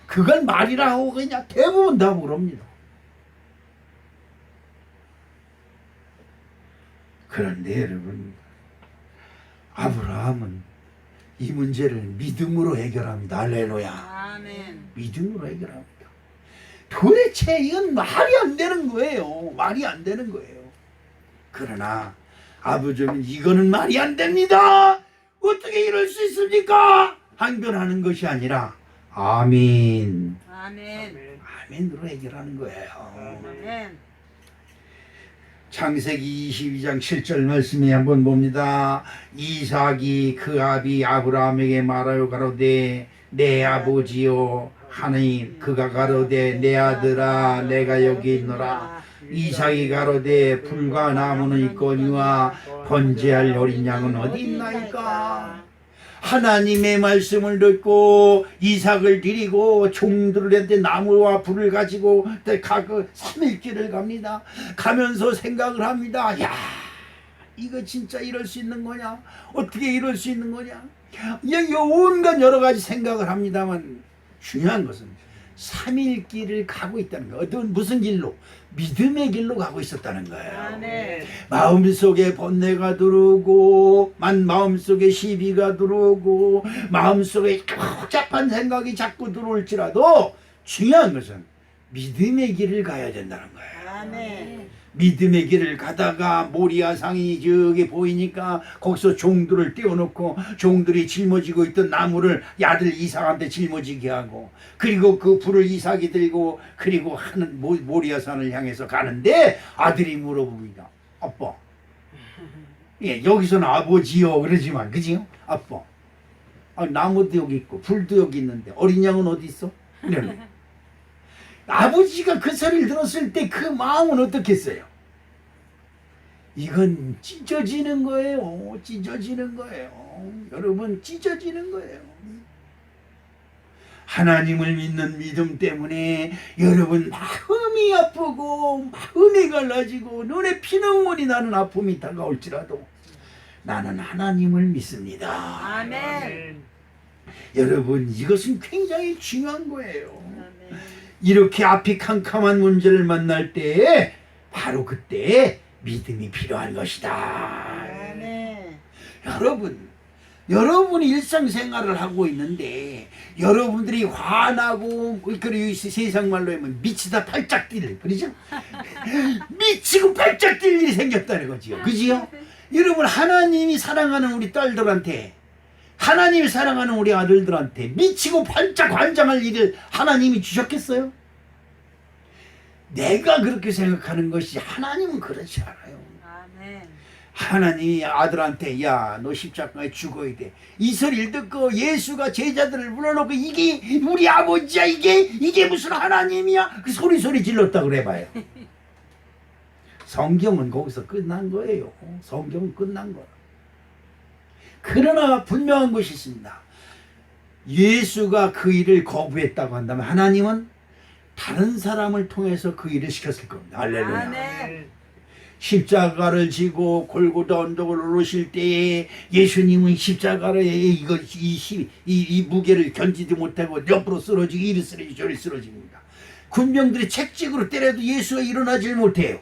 그걸 말이라 하고 그냥 대부분 다 그럽니다. 그런데 여러분, 아브라함은 이 문제를 믿음으로 해결합니다. 할렐루야. 아멘. 믿음으로 해결합니다. 도대체 이건 말이 안 되는 거예요. 말이 안 되는 거예요. 그러나 아버지는 이거는 말이 안 됩니다. 어떻게 이럴 수 있습니까? 항변하는 것이 아니라 아멘, 아멘. 아멘으로 해결하는 거예요. 아멘. 창세기 22장 7절 말씀에 한번 봅니다. 이삭이 그 아비 아브라함에게 말하여 가로되 내 아버지요 하니 그가 가로되 내 아들아 내가 여기 있노라. 이삭이 가로되 불과 나무는 있거니와 번제할 어린 양은 어디 있나이까. 하나님의 말씀을 듣고 이삭을 드리고 종들한테 나무와 불을 가지고 그 3일길을 갑니다. 가면서 생각을 합니다. 야 이거 진짜 이럴 수 있는 거냐? 어떻게 이럴 수 있는 거냐? 온갖 여러 가지 생각을 합니다만 중요한 것은 3일길을 가고 있다는 거예요. 어떤 무슨 길로? 믿음의 길로 가고 있었다는 거예요. 아멘. 마음속에 번뇌가 들어오고 마음속에 시비가 들어오고 마음속에 복잡한 생각이 자꾸 들어올지라도 중요한 것은 믿음의 길을 가야 된다는 거예요. 아멘. 믿음의 길을 가다가 모리아 상이 저기 보이니까 거기서 종들을 떼어놓고 종들이 짊어지고 있던 나무를 아들 이삭한테 짊어지게 하고, 그리고 그 불을 이삭이 들고 그리고 하는 모리아 산을 향해서 가는데 아들이 물어봅니다. 아빠, 예, 여기서는 아버지요 그러지만 그지요? 아빠, 나무도 여기 있고 불도 여기 있는데 어린 양은 어디 있어? 이러는 아버지가 그 소리를 들었을 때 그 마음은 어떻겠어요? 이건 찢어지는 거예요. 찢어지는 거예요. 여러분, 찢어지는 거예요. 하나님을 믿는 믿음 때문에 여러분 마음이 아프고 마음이 갈라지고 눈에 피눈물이 나는 아픔이 다가올지라도 나는 하나님을 믿습니다. 아멘. 여러분, 이것은 굉장히 중요한 거예요. 이렇게 앞이 캄캄한 문제를 만날 때 바로 그때 믿음이 필요한 것이다. 아멘. 여러분이 일상생활을 하고 있는데 여러분들이 화나고 그리고 세상 말로 하면 미치다 팔짝 뛸, 그러죠? 미치고 팔짝 뛸 일이 생겼다는 거지요. 그지요? 여러분, 하나님이 사랑하는 우리 딸들한테, 하나님이 사랑하는 우리 아들들한테 미치고 팔짝 환장할 일을 하나님이 주셨겠어요? 내가 그렇게 생각하는 것이, 하나님은 그렇지 않아요. 아멘. 하나님이 아들한테 야 너 십자가에 죽어야 돼, 이 소리를 듣고 예수가 제자들을 불러놓고 이게 우리 아버지야, 이게 무슨 하나님이야, 그 소리 질렀다 그래봐요. 성경은 거기서 끝난 거예요. 성경은 끝난 거야. 그러나 분명한 것이 있습니다. 예수가 그 일을 거부했다고 한다면 하나님은 다른 사람을 통해서 그 일을 시켰을 겁니다. 할렐루야. 아멘. 십자가를 지고 골고다 언덕을 오르실 때에 예수님은 십자가를 이 무게를 견디지 못하고 옆으로 쓰러지고 이리 쓰러지고 저리 쓰러집니다. 군병들이 채찍으로 때려도 예수가 일어나질 못해요.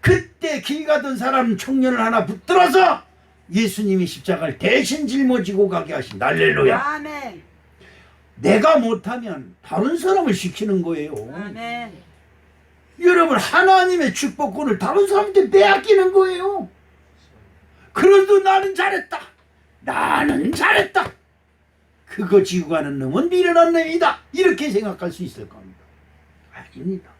그때 길 가던 사람 청년을 하나 붙들어서 예수님이 십자가를 대신 짊어지고 가게 하신 할렐루야. 아멘. 내가 못하면 다른 사람을 시키는 거예요. 아멘. 여러분, 하나님의 축복권을 다른 사람한테 빼앗기는 거예요. 그래도 나는 잘했다. 나는 잘했다. 그거 지고 가는 놈은 미련한 놈이다. 이렇게 생각할 수 있을 겁니다. 아닙니다.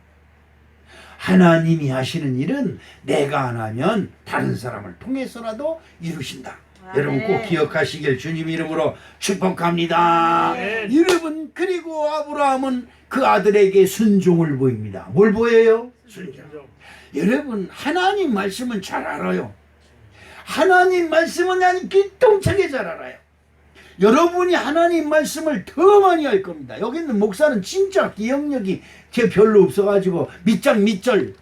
하나님이 하시는 일은 내가 안 하면 다른 사람을 통해서라도 이루신다. 아멘. 여러분 꼭 기억하시길 주님 이름으로 축복합니다. 아멘. 여러분, 그리고 아브라함은 그 아들에게 순종을 보입니다. 뭘 보여요? 순종. 여러분, 하나님 말씀은 잘 알아요. 하나님 말씀은 아주 기똥차게 잘 알아요. 여러분이 하나님 말씀을 더 많이 할 겁니다. 여기 있는 목사는 진짜 기억력이 별로 없어가지고 밑절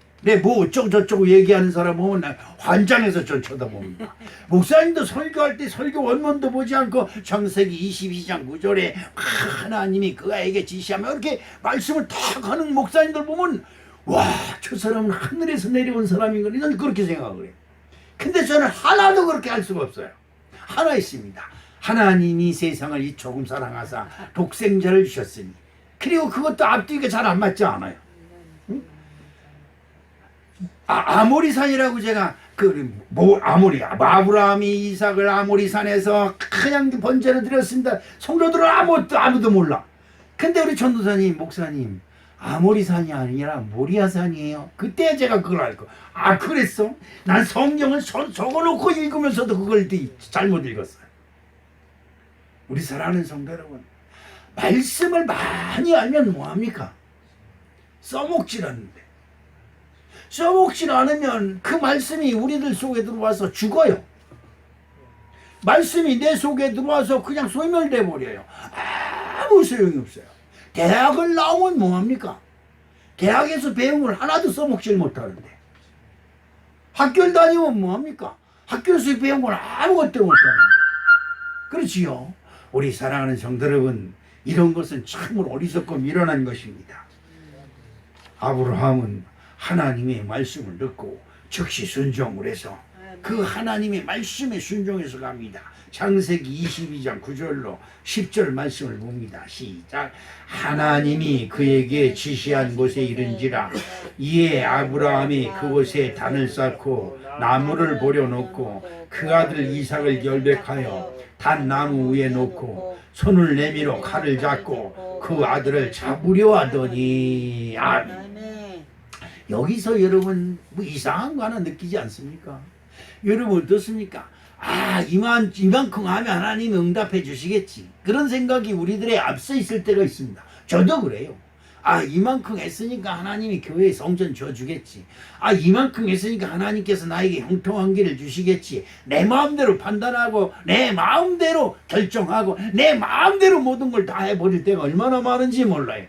뭐 어쩌고 저쩌고 얘기하는 사람 보면 나 환장해서 저 쳐다봅니다. 목사님도 설교할 때 설교 원문도 보지 않고 창세기 22장 9절에 하나님이 그아에게 지시하면 이렇게 말씀을 탁 하는 목사님들 보면 와, 저 사람은 하늘에서 내려온 사람인가, 난 그렇게 생각을 해요. 근데 저는 하나도 그렇게 할 수가 없어요. 하나 있습니다. 하나님이 세상을 이처럼 사랑하사 독생자를 주셨으니, 그리고 그것도 앞뒤가 잘 안 맞지 않아요. 응? 아모리산이라고 제가 아브라함이 이삭을 아모리산에서 그냥 번제를 드렸습니다. 성도들은 아무도 몰라. 근데 우리 전도사님, 목사님, 아모리산이 아니라 모리아산이에요. 그때 제가 그걸 알고, 그랬어? 난 성경을 적어놓고 읽으면서도 그걸 잘못 읽었어요. 우리 사랑하는 성도 여러분, 말씀을 많이 알면 뭐합니까? 써먹질 않는데, 써먹질 않으면 그 말씀이 우리들 속에 들어와서 죽어요. 말씀이 내 속에 들어와서 그냥 소멸돼 버려요. 아무 소용이 없어요. 대학을 나오면 뭐합니까? 대학에서 배운 걸 하나도 써먹질 못하는데, 학교를 다니면 뭐합니까? 학교에서 배운 걸 아무것도 못하는데. 그렇지요. 우리 사랑하는 성도 여러분, 이런 것은 참으로 어리석고 미련한 것입니다. 아브라함은 하나님의 말씀을 듣고 즉시 순종을 해서 그 하나님의 말씀에 순종해서 갑니다. 창세기 22장 9절로 10절 말씀을 봅니다. 시작. 하나님이 그에게 지시한 곳에 이른지라 이에 아브라함이 그곳에 단을 쌓고 나무를 버려놓고 그 아들 이삭을 결백하여 단 나무 위에 놓고 손을 내밀어 칼을 잡고 그 아들을 잡으려 하더니. 아멘. 여기서 여러분 뭐 이상한 거 하나 느끼지 않습니까? 여러분 어떻습니까? 이만큼 하면 하나님이 응답해 주시겠지, 그런 생각이 우리들의 앞서 있을 때가 있습니다. 저도 그래요. 이만큼 했으니까 하나님이 교회에 성전 줘주겠지. 이만큼 했으니까 하나님께서 나에게 형통한 길을 주시겠지. 내 마음대로 판단하고 내 마음대로 결정하고 내 마음대로 모든 걸 다 해버릴 때가 얼마나 많은지 몰라요.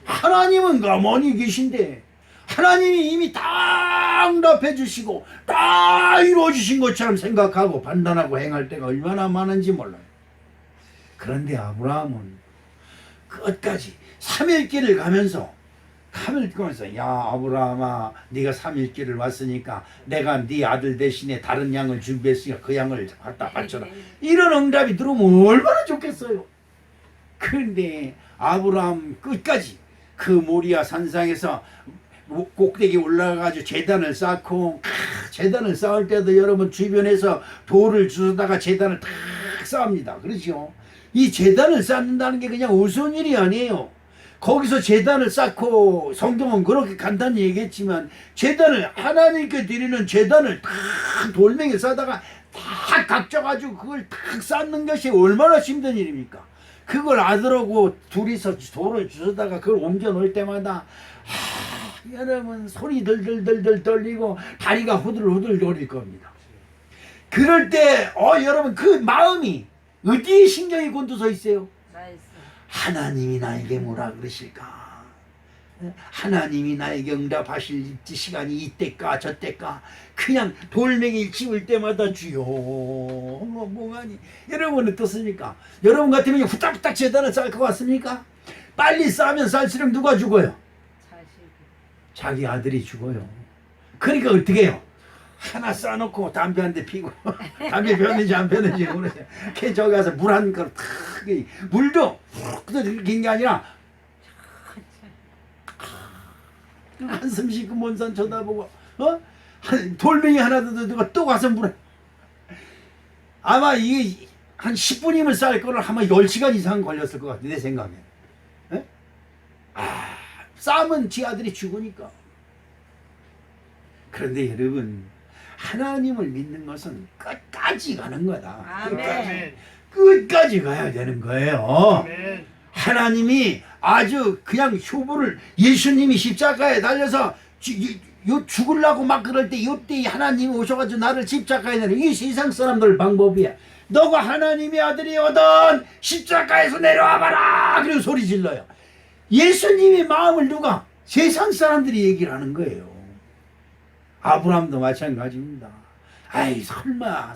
하나님은 가만히 계신데 하나님이 이미 다 응답해 주시고 다 이루어 주신 것처럼 생각하고 판단하고 행할 때가 얼마나 많은지 몰라요. 그런데 아브라함은 끝까지 3일 길을 가면서 야 아브라함아, 네가 3일 길을 왔으니까 내가 네 아들 대신에 다른 양을 준비했으니까 그 양을 갖다 바쳐라. 이런 응답이 들어오면 얼마나 좋겠어요. 그런데 아브라함 끝까지 그 모리아 산상에서 꼭대기 올라가가지고 제단을 쌓고, 제단을 쌓을 때도 여러분 주변에서 돌을 주워다가 제단을 탁 쌓습니다. 그렇죠? 이 제단을 쌓는다는 게 그냥 우스운 일이 아니에요. 거기서 제단을 쌓고, 성경은 그렇게 간단히 얘기했지만 제단을, 하나님께 드리는 제단을 탁 돌멩이 쌓다가 탁 각져가지고 그걸 탁 쌓는 것이 얼마나 힘든 일입니까? 그걸 아들하고 둘이서 돌을 주워다가 그걸 옮겨 놓을 때마다 여러분 손이 덜덜덜덜 떨리고 다리가 후들후들 거릴 겁니다. 그럴 때 여러분 그 마음이 어디에 신경이 곤두서 있어요? 하나님이 나에게 뭐라 그러실까? 하나님이 나에게 응답하실 시간이 이때까 저때까? 그냥 돌멩이 집을 때마다 주여 뭐하니? 여러분 어떻습니까? 여러분 같으면 후딱후딱 재단을 쌓을 것 같습니까? 빨리 쌓으면 쌓을수록 누가 죽어요? 자기 아들이 죽어요. 그러니까 어떻게 해요? 하나 쌓아놓고 담배 한 대 피고 담배 피웠는지 안 피웠는지 모르겠어요. 걔 저기 가서 물 한 그릇 탁 물도 훅 들긴 게 아니라 한숨 쉬고 먼산 쳐다보고 돌멩이 하나 더 들고 또 가서 물에 아마 이게 한 10분이면 쌓을 거를 아마 10시간 이상 걸렸을 것 같아 내 생각에. 에? 싸면 지 아들이 죽으니까. 그런데 여러분 하나님을 믿는 것은 끝까지 가는 거다. 아멘. 끝까지 가야 되는 거예요. 아멘. 하나님이 아주 그냥 효부를 예수님이 십자가에 달려서 죽으려고 막 그럴 때 이때 하나님이 오셔가지고 나를 십자가에 내려 이 세상 사람들 방법이야. 너가 하나님의 아들이거든 십자가에서 내려와봐라. 그리고 소리 질러요. 예수님의 마음을 누가? 세상 사람들이 얘기를 하는 거예요. 아브라함도 마찬가지입니다. 아이 설마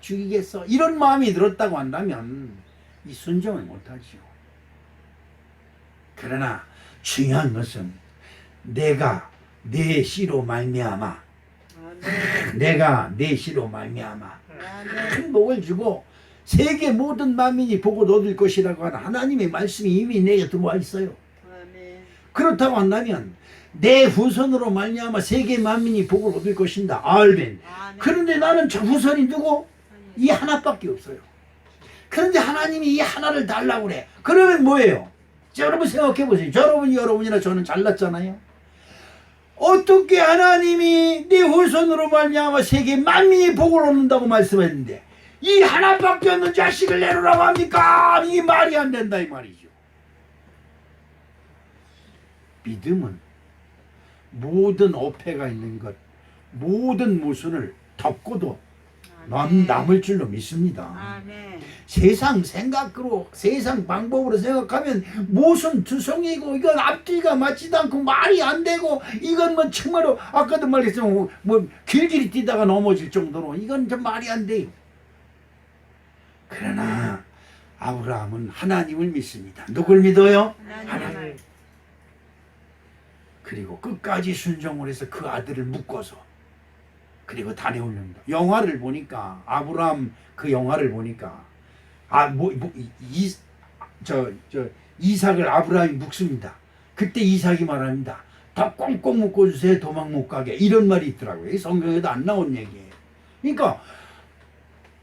죽이겠어 이런 마음이 들었다고 한다면 이 순종을 못하지요. 그러나 중요한 것은 내가 내 씨로 말미암아 내가 내 씨로 말미암아 큰 복을 주고 세계 모든 만민이 복을 얻을 것이라고 하는 하나님의 말씀이 이미 내게 들어와 있어요. 아멘. 그렇다고 한다면 내 후손으로 말미암아 세계 만민이 복을 얻을 것인다. 아멘. 아멘. 그런데 나는 저 후손이 누구? 이 하나밖에 없어요. 그런데 하나님이 이 하나를 달라고 그래. 그러면 뭐예요? 자, 여러분 생각해 보세요. 여러분이나 저는 잘났잖아요. 어떻게 하나님이 네 후손으로 말미암아 세계 만민이 복을 얻는다고 말씀했는데 이 하나밖에 없는 자식을 내놓으라고 합니까? 이게 말이 안 된다 이 말이죠. 믿음은 모든 어폐가 있는 것, 모든 모순을 덮고도 남을 줄로 믿습니다. 아멘. 세상 생각으로, 세상 방법으로 생각하면 모순 투성이고 이건 앞뒤가 맞지도 않고 말이 안 되고 이건 뭐 정말로 아까도 말했지만 뭐 길길이 뛰다가 넘어질 정도로 이건 좀 말이 안 돼요. 그러나 아브라함은 하나님을 믿습니다. 누굴 믿어요? 하나님. 그리고 끝까지 순종을 해서 그 아들을 묶어서 그리고 단에 올립니다. 영화를 보니까 아브라함 그 영화를 보니까 이삭을 아브라함이 묶습니다. 그때 이삭이 말합니다. 더 꽁꽁 묶어주세요. 도망 못 가게. 이런 말이 있더라고요. 성경에도 안 나온 얘기예요. 그러니까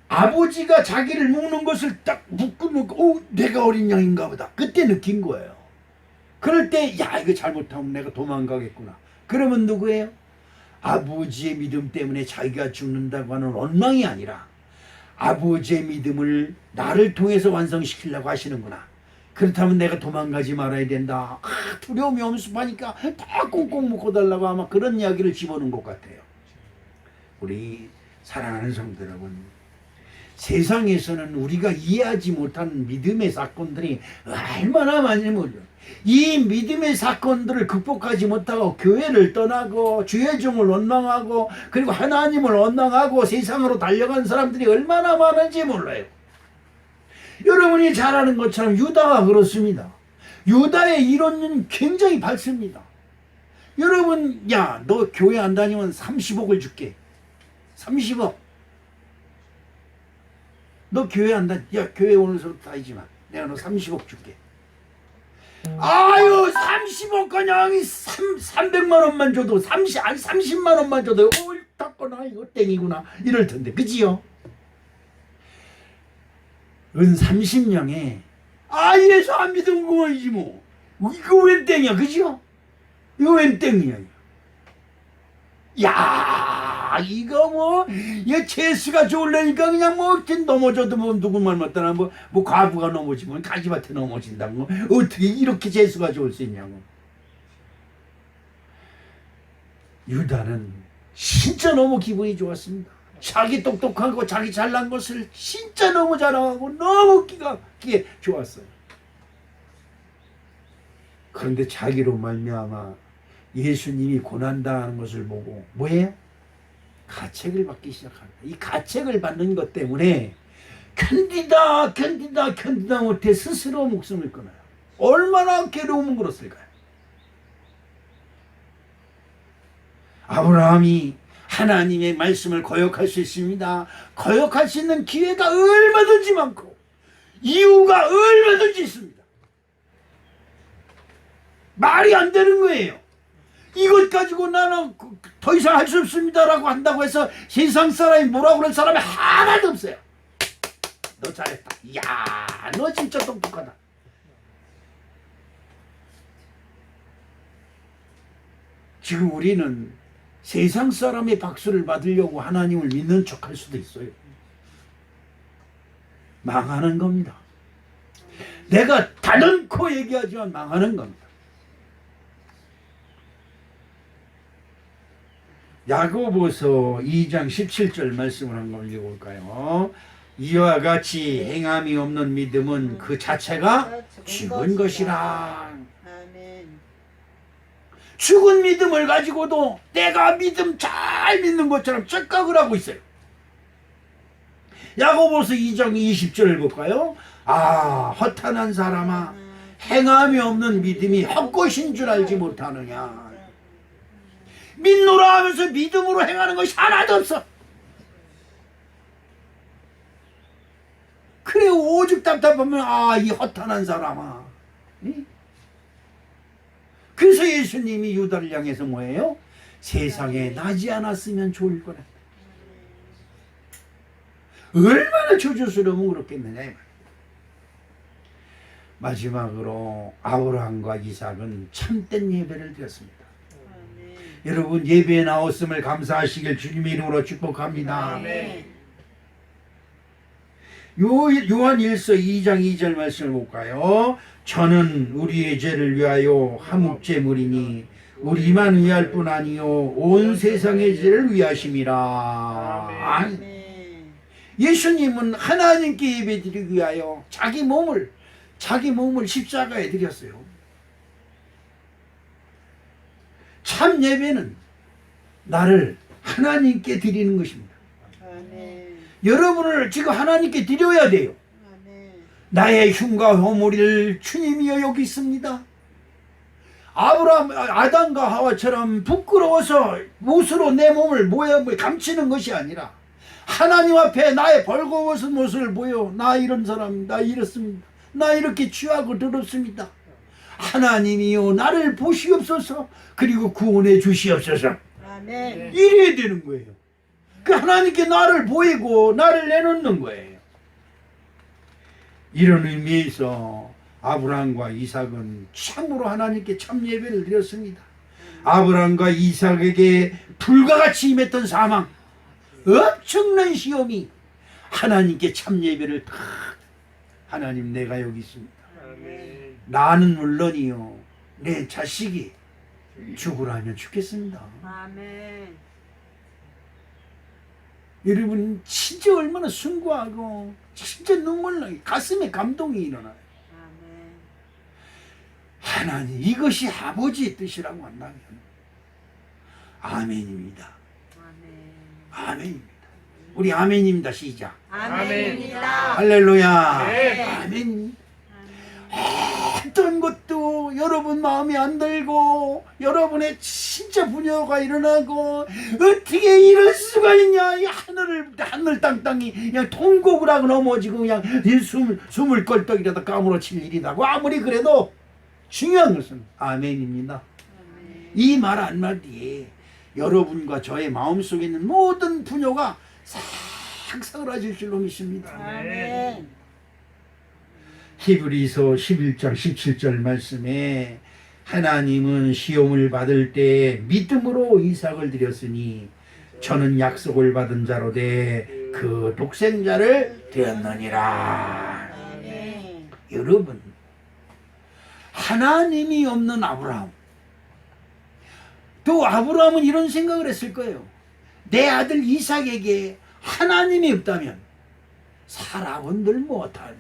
아버지가 자기를 묶는 것을 딱 묶고 내가 어린 양인가 보다. 그때 느낀 거예요. 그럴 때 야 이거 잘못하면 내가 도망가겠구나. 그러면 누구예요? 아버지의 믿음 때문에 자기가 죽는다고 하는 원망이 아니라 아버지의 믿음을 나를 통해서 완성시키려고 하시는구나. 그렇다면 내가 도망가지 말아야 된다. 두려움이 엄습하니까 다 꽁꽁 묶어달라고 아마 그런 이야기를 집어넣은 것 같아요. 우리 사랑하는 성도 여러분, 세상에서는 우리가 이해하지 못하는 믿음의 사건들이 얼마나 많으면 이 믿음의 사건들을 극복하지 못하고 교회를 떠나고 주의 종을 원망하고 그리고 하나님을 원망하고 세상으로 달려간 사람들이 얼마나 많은지 몰라요. 여러분이 잘 아는 것처럼 유다가 그렇습니다. 유다의 이론은 굉장히 밝습니다. 여러분, 야, 너 교회 안 다니면 30억을 줄게. 30억. 너 교회 안 다니, 야, 교회 오늘서부터 다니지 마. 내가 너 30억 줄게. 아유, 30억 그냥 300만 원만 줘도 30만 원만 줘도 옳다거나 이거 땡이구나 이럴 텐데, 그지요? 은 30냥에 이래서 안 믿은 거이지 뭐. 이거 웬 땡이야, 그지요? 이거 웬 땡이야. 야, 이거 뭐, 이거 재수가 좋으려니까 그냥 뭐, 넘어져도 뭐, 누구 말 못하나, 뭐, 과부가 넘어지면 가지밭에 넘어진다고. 어떻게 이렇게 재수가 좋을 수 있냐고. 유다는 진짜 너무 기분이 좋았습니다. 자기 똑똑하고 자기 잘난 것을 진짜 너무 자랑하고 너무 기가 좋았어요. 그런데 자기로 말미암아 예수님이 고난당하는 것을 보고 뭐예요? 가책을 받기 시작합니다. 이 가책을 받는 것 때문에 견디다 못해 스스로 목숨을 끊어요. 얼마나 괴로우면 그렇을까요? 아브라함이 하나님의 말씀을 거역할 수 있습니다. 거역할 수 있는 기회가 얼마든지 많고 이유가 얼마든지 있습니다. 말이 안 되는 거예요. 이것 가지고 나는 더 이상 할 수 없습니다라고 한다고 해서 세상 사람이 뭐라고 그럴 사람이 하나도 없어요. 너 잘했다. 이야, 너 진짜 똑똑하다. 지금 우리는 세상 사람의 박수를 받으려고 하나님을 믿는 척할 수도 있어요. 망하는 겁니다. 내가 다듬고 얘기하지만 망하는 겁니다. 야고보서 2장 17절 말씀을 한번 읽어볼까요? 이와 같이 행함이 없는 믿음은 그 자체가 죽은 것이라. 아멘. 죽은 믿음을 가지고도 내가 믿음 잘 믿는 것처럼 착각을 하고 있어요. 야고보서 2장 20절을 볼까요? 아, 허탄한 사람아, 행함이 없는 믿음이 헛것인 줄 알지 못하느냐. 믿노라 하면서 믿음으로 행하는 것이 하나도 없어. 그래, 오죽 답답하면 아, 이 허탄한 사람아. 응? 그래서 예수님이 유다를 향해서 뭐예요? 세상에 나지 않았으면 좋을 거라. 얼마나 조조스러우면 그렇겠느냐 이 말. 마지막으로 아브라함과 이삭은 참된 예배를 드렸습니다. 아멘. 여러분, 예배에 나왔음을 감사하시길 주님의 이름으로 축복합니다. 아멘. 요한 1서 2장 2절 말씀을 볼까요? 저는 우리의 죄를 위하여 화목제물이니 우리만 위할 뿐 아니요 온 세상의 죄를 위하심이라. 아멘. 예수님은 하나님께 예배드리기 위하여 자기 몸을 십자가에 드렸어요. 참 예배는 나를 하나님께 드리는 것입니다. 아멘. 여러분을 지금 하나님께 드려야 돼요. 아멘. 나의 흉과 허물을 주님이여 여기 있습니다. 아담과 하와처럼 부끄러워서 못으로 내 몸을 모양을 감추는 것이 아니라 하나님 앞에 나의 벌거벗은 모습을 보여. 나 이런 사람입니다. 나 이렇습니다. 나 이렇게 취하고 더럽습니다. 하나님이여 나를 보시옵소서. 그리고 구원해 주시옵소서. 아멘. 이래야 되는 거예요. 그 하나님께 나를 보이고 나를 내놓는 거예요. 이런 의미에서 아브라함과 이삭은 참으로 하나님께 참 예배를 드렸습니다. 아브라함과 이삭에게 불과 같이 임했던 사망, 엄청난 시험이 하나님께 참 예배를 다 하나님 내가 여기 있습니다. 아멘. 나는 물론이요 내 자식이 죽으라면 죽겠습니다. 아멘. 여러분 진짜 얼마나 숭고하고 진짜 눈물나게 가슴에 감동이 일어나요. 아멘. 하나님 이것이 아버지의 뜻이라고 한다면 아멘입니다. 아멘. 아멘입니다. 우리 아멘입니다. 시작. 아멘입니다. 할렐루야. 네. 아멘입니다. 어떤 것도 여러분 마음에 안 들고 여러분의 진짜 분열가 일어나고 어떻게 이럴 수가 있냐. 이 하늘 땅땅이 그냥 통곡을 하고 넘어지고 그냥 숨을 껄떡이라도 까무러칠 일이라고 아무리 그래도 중요한 것은 아멘입니다. 아멘. 이 말 한마디에 여러분과 저의 마음속에 있는 모든 분노가 싹 사그라질 줄로 믿습니다. 아멘. 히브리서 11장 17절 말씀에 하나님은 시험을 받을 때 믿음으로 이삭을 드렸으니 저는 약속을 받은 자로 돼 그 독생자를 드렸느니라. 아멘. 여러분, 하나님이 없는 아브라함, 또 아브라함은 이런 생각을 했을 거예요. 내 아들 이삭에게 하나님이 없다면 살아본들 뭐하겠네.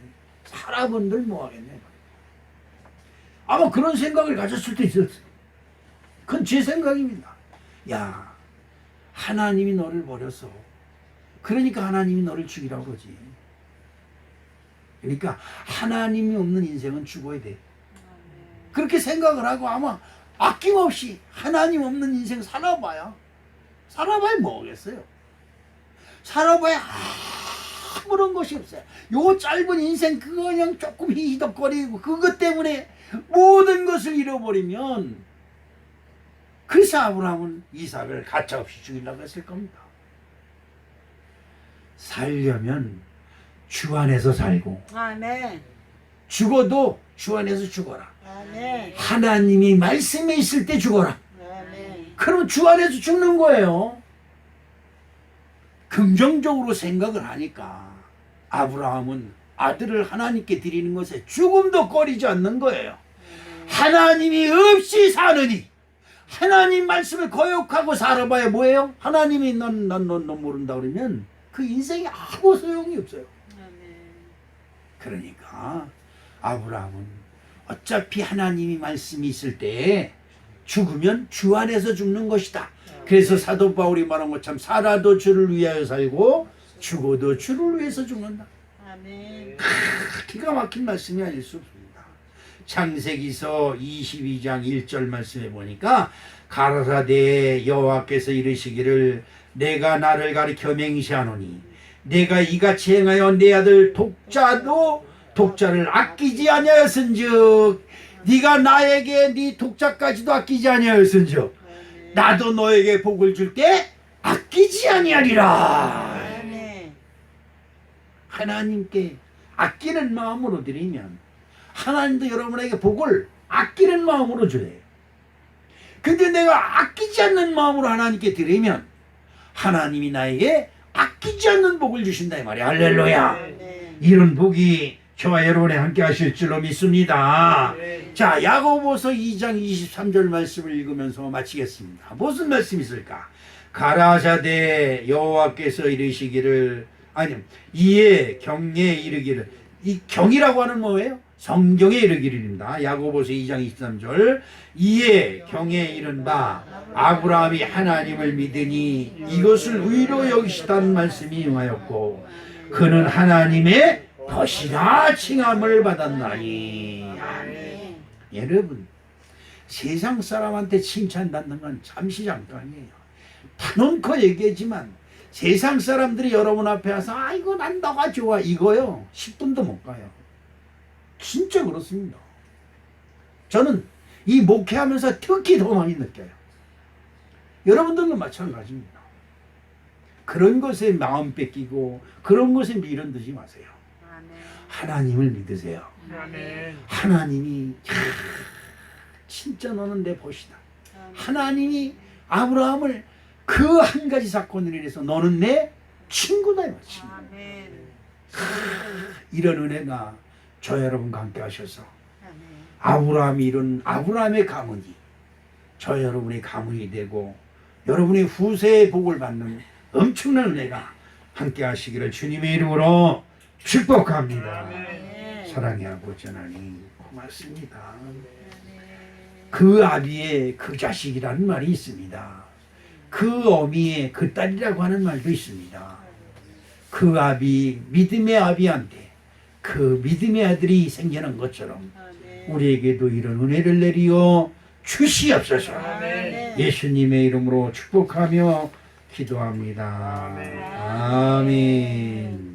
아마 그런 생각을 가졌을 수도 있었어요. 그건 제 생각입니다. 야, 하나님이 너를 버렸어. 그러니까 하나님이 너를 죽이라고 그러지. 그러니까 하나님이 없는 인생은 죽어야 돼. 그렇게 생각을 하고 아마 아낌없이 하나님 없는 인생 살아봐야 살아봐야 뭐겠어요? 살아봐야 아무런 것이 없어요. 요 짧은 인생 그거 그냥 조금 희덕거리고 그것 때문에 모든 것을 잃어버리면 그래서 아브라함은 이삭을 가차없이 죽이려고 했을 겁니다. 살려면 주 안에서 살고 아멘. 죽어도 주 안에서 죽어라. 아멘. 하나님이 말씀에 있을 때 죽어라. 아멘. 그럼 주 안에서 죽는 거예요. 긍정적으로 생각을 하니까 아브라함은 아들을 하나님께 드리는 것에 죽음도 꺼리지 않는 거예요. 하나님이 없이 사느니 하나님 말씀을 거역하고 살아봐야 뭐예요? 하나님이 넌 모른다 그러면 그 인생에 아무 소용이 없어요. 그러니까 아브라함은 어차피 하나님이 말씀이 있을 때 죽으면 주 안에서 죽는 것이다. 그래서 사도 바울이 말한 것처럼 살아도 주를 위하여 살고 죽어도 주를 위해서 죽는다. 아멘. 기가 막힌 말씀이 아닐 수 없습니다. 창세기서 22장 1절 말씀에 보니까 가라사대 여호와께서 이르시기를 내가 나를 가리켜 맹세하노니 내가 이같이 행하여 내 아들 독자를 아끼지 아니하였은즉 네가 나에게 네 독자까지도 아끼지 아니하였은즉 나도 너에게 복을 줄 때 아끼지 아니하리라. 아멘. 하나님께 아끼는 마음으로 드리면 하나님도 여러분에게 복을 아끼는 마음으로 줘요. 근데 내가 아끼지 않는 마음으로 하나님께 드리면 하나님이 나에게 아끼지 않는 복을 주신다 이 말이야. 할렐루야. 아멘. 이런 복이 저와 여러분에 함께 하실 줄로 믿습니다. 자, 야고보서 2장 23절 말씀을 읽으면서 마치겠습니다. 무슨 말씀이 있을까? 가라사대 여호와께서 이르시기를 이에 경에 이르기를, 이 경이라고 하는 뭐예요? 성경에 이르기를입니다. 야고보서 2장 23절 이에 경에 이른 바 아브라함이 하나님을 믿으니 이것을 의로 여기시다는 말씀이 응하였고 그는 하나님의 벗이라 칭함을 받았나니. 아멘. 여러분, 세상 사람한테 칭찬받는 건 잠시 잠깐이에요. 단언코 얘기하지만 세상 사람들이 여러분 앞에 와서 아이고 난 너가 좋아 이거요 10분도 못 가요. 진짜 그렇습니다. 저는 이 목회하면서 특히 더 많이 느껴요. 여러분들도 마찬가지입니다. 그런 것에 마음 뺏기고 그런 것에 미련 두지 마세요. 아멘. 하나님을 믿으세요. 아멘. 하나님이 진짜 너는 내 벗이다. 하나님이 아브라함을 그 한 가지 사건으로 인해서 너는 내 친구다. 아멘. 이런 은혜가 저 여러분과 함께 하셔서 아멘. 아브라함이 이룬 아브라함의 가문이 저 여러분의 가문이 되고 여러분의 후세의 복을 받는 엄청난 은혜가 함께 하시기를 주님의 이름으로 축복합니다. 아멘. 사랑의 아버지 하나님 고맙습니다. 그 아비의 그 자식이라는 말이 있습니다. 그 어미의 그 딸이라고 하는 말도 있습니다. 그 아비, 믿음의 아비한테 그 믿음의 아들이 생겨난 것처럼 아멘. 우리에게도 이런 은혜를 내리어 주시옵소서. 아멘. 예수님의 이름으로 축복하며 기도합니다. 아멘.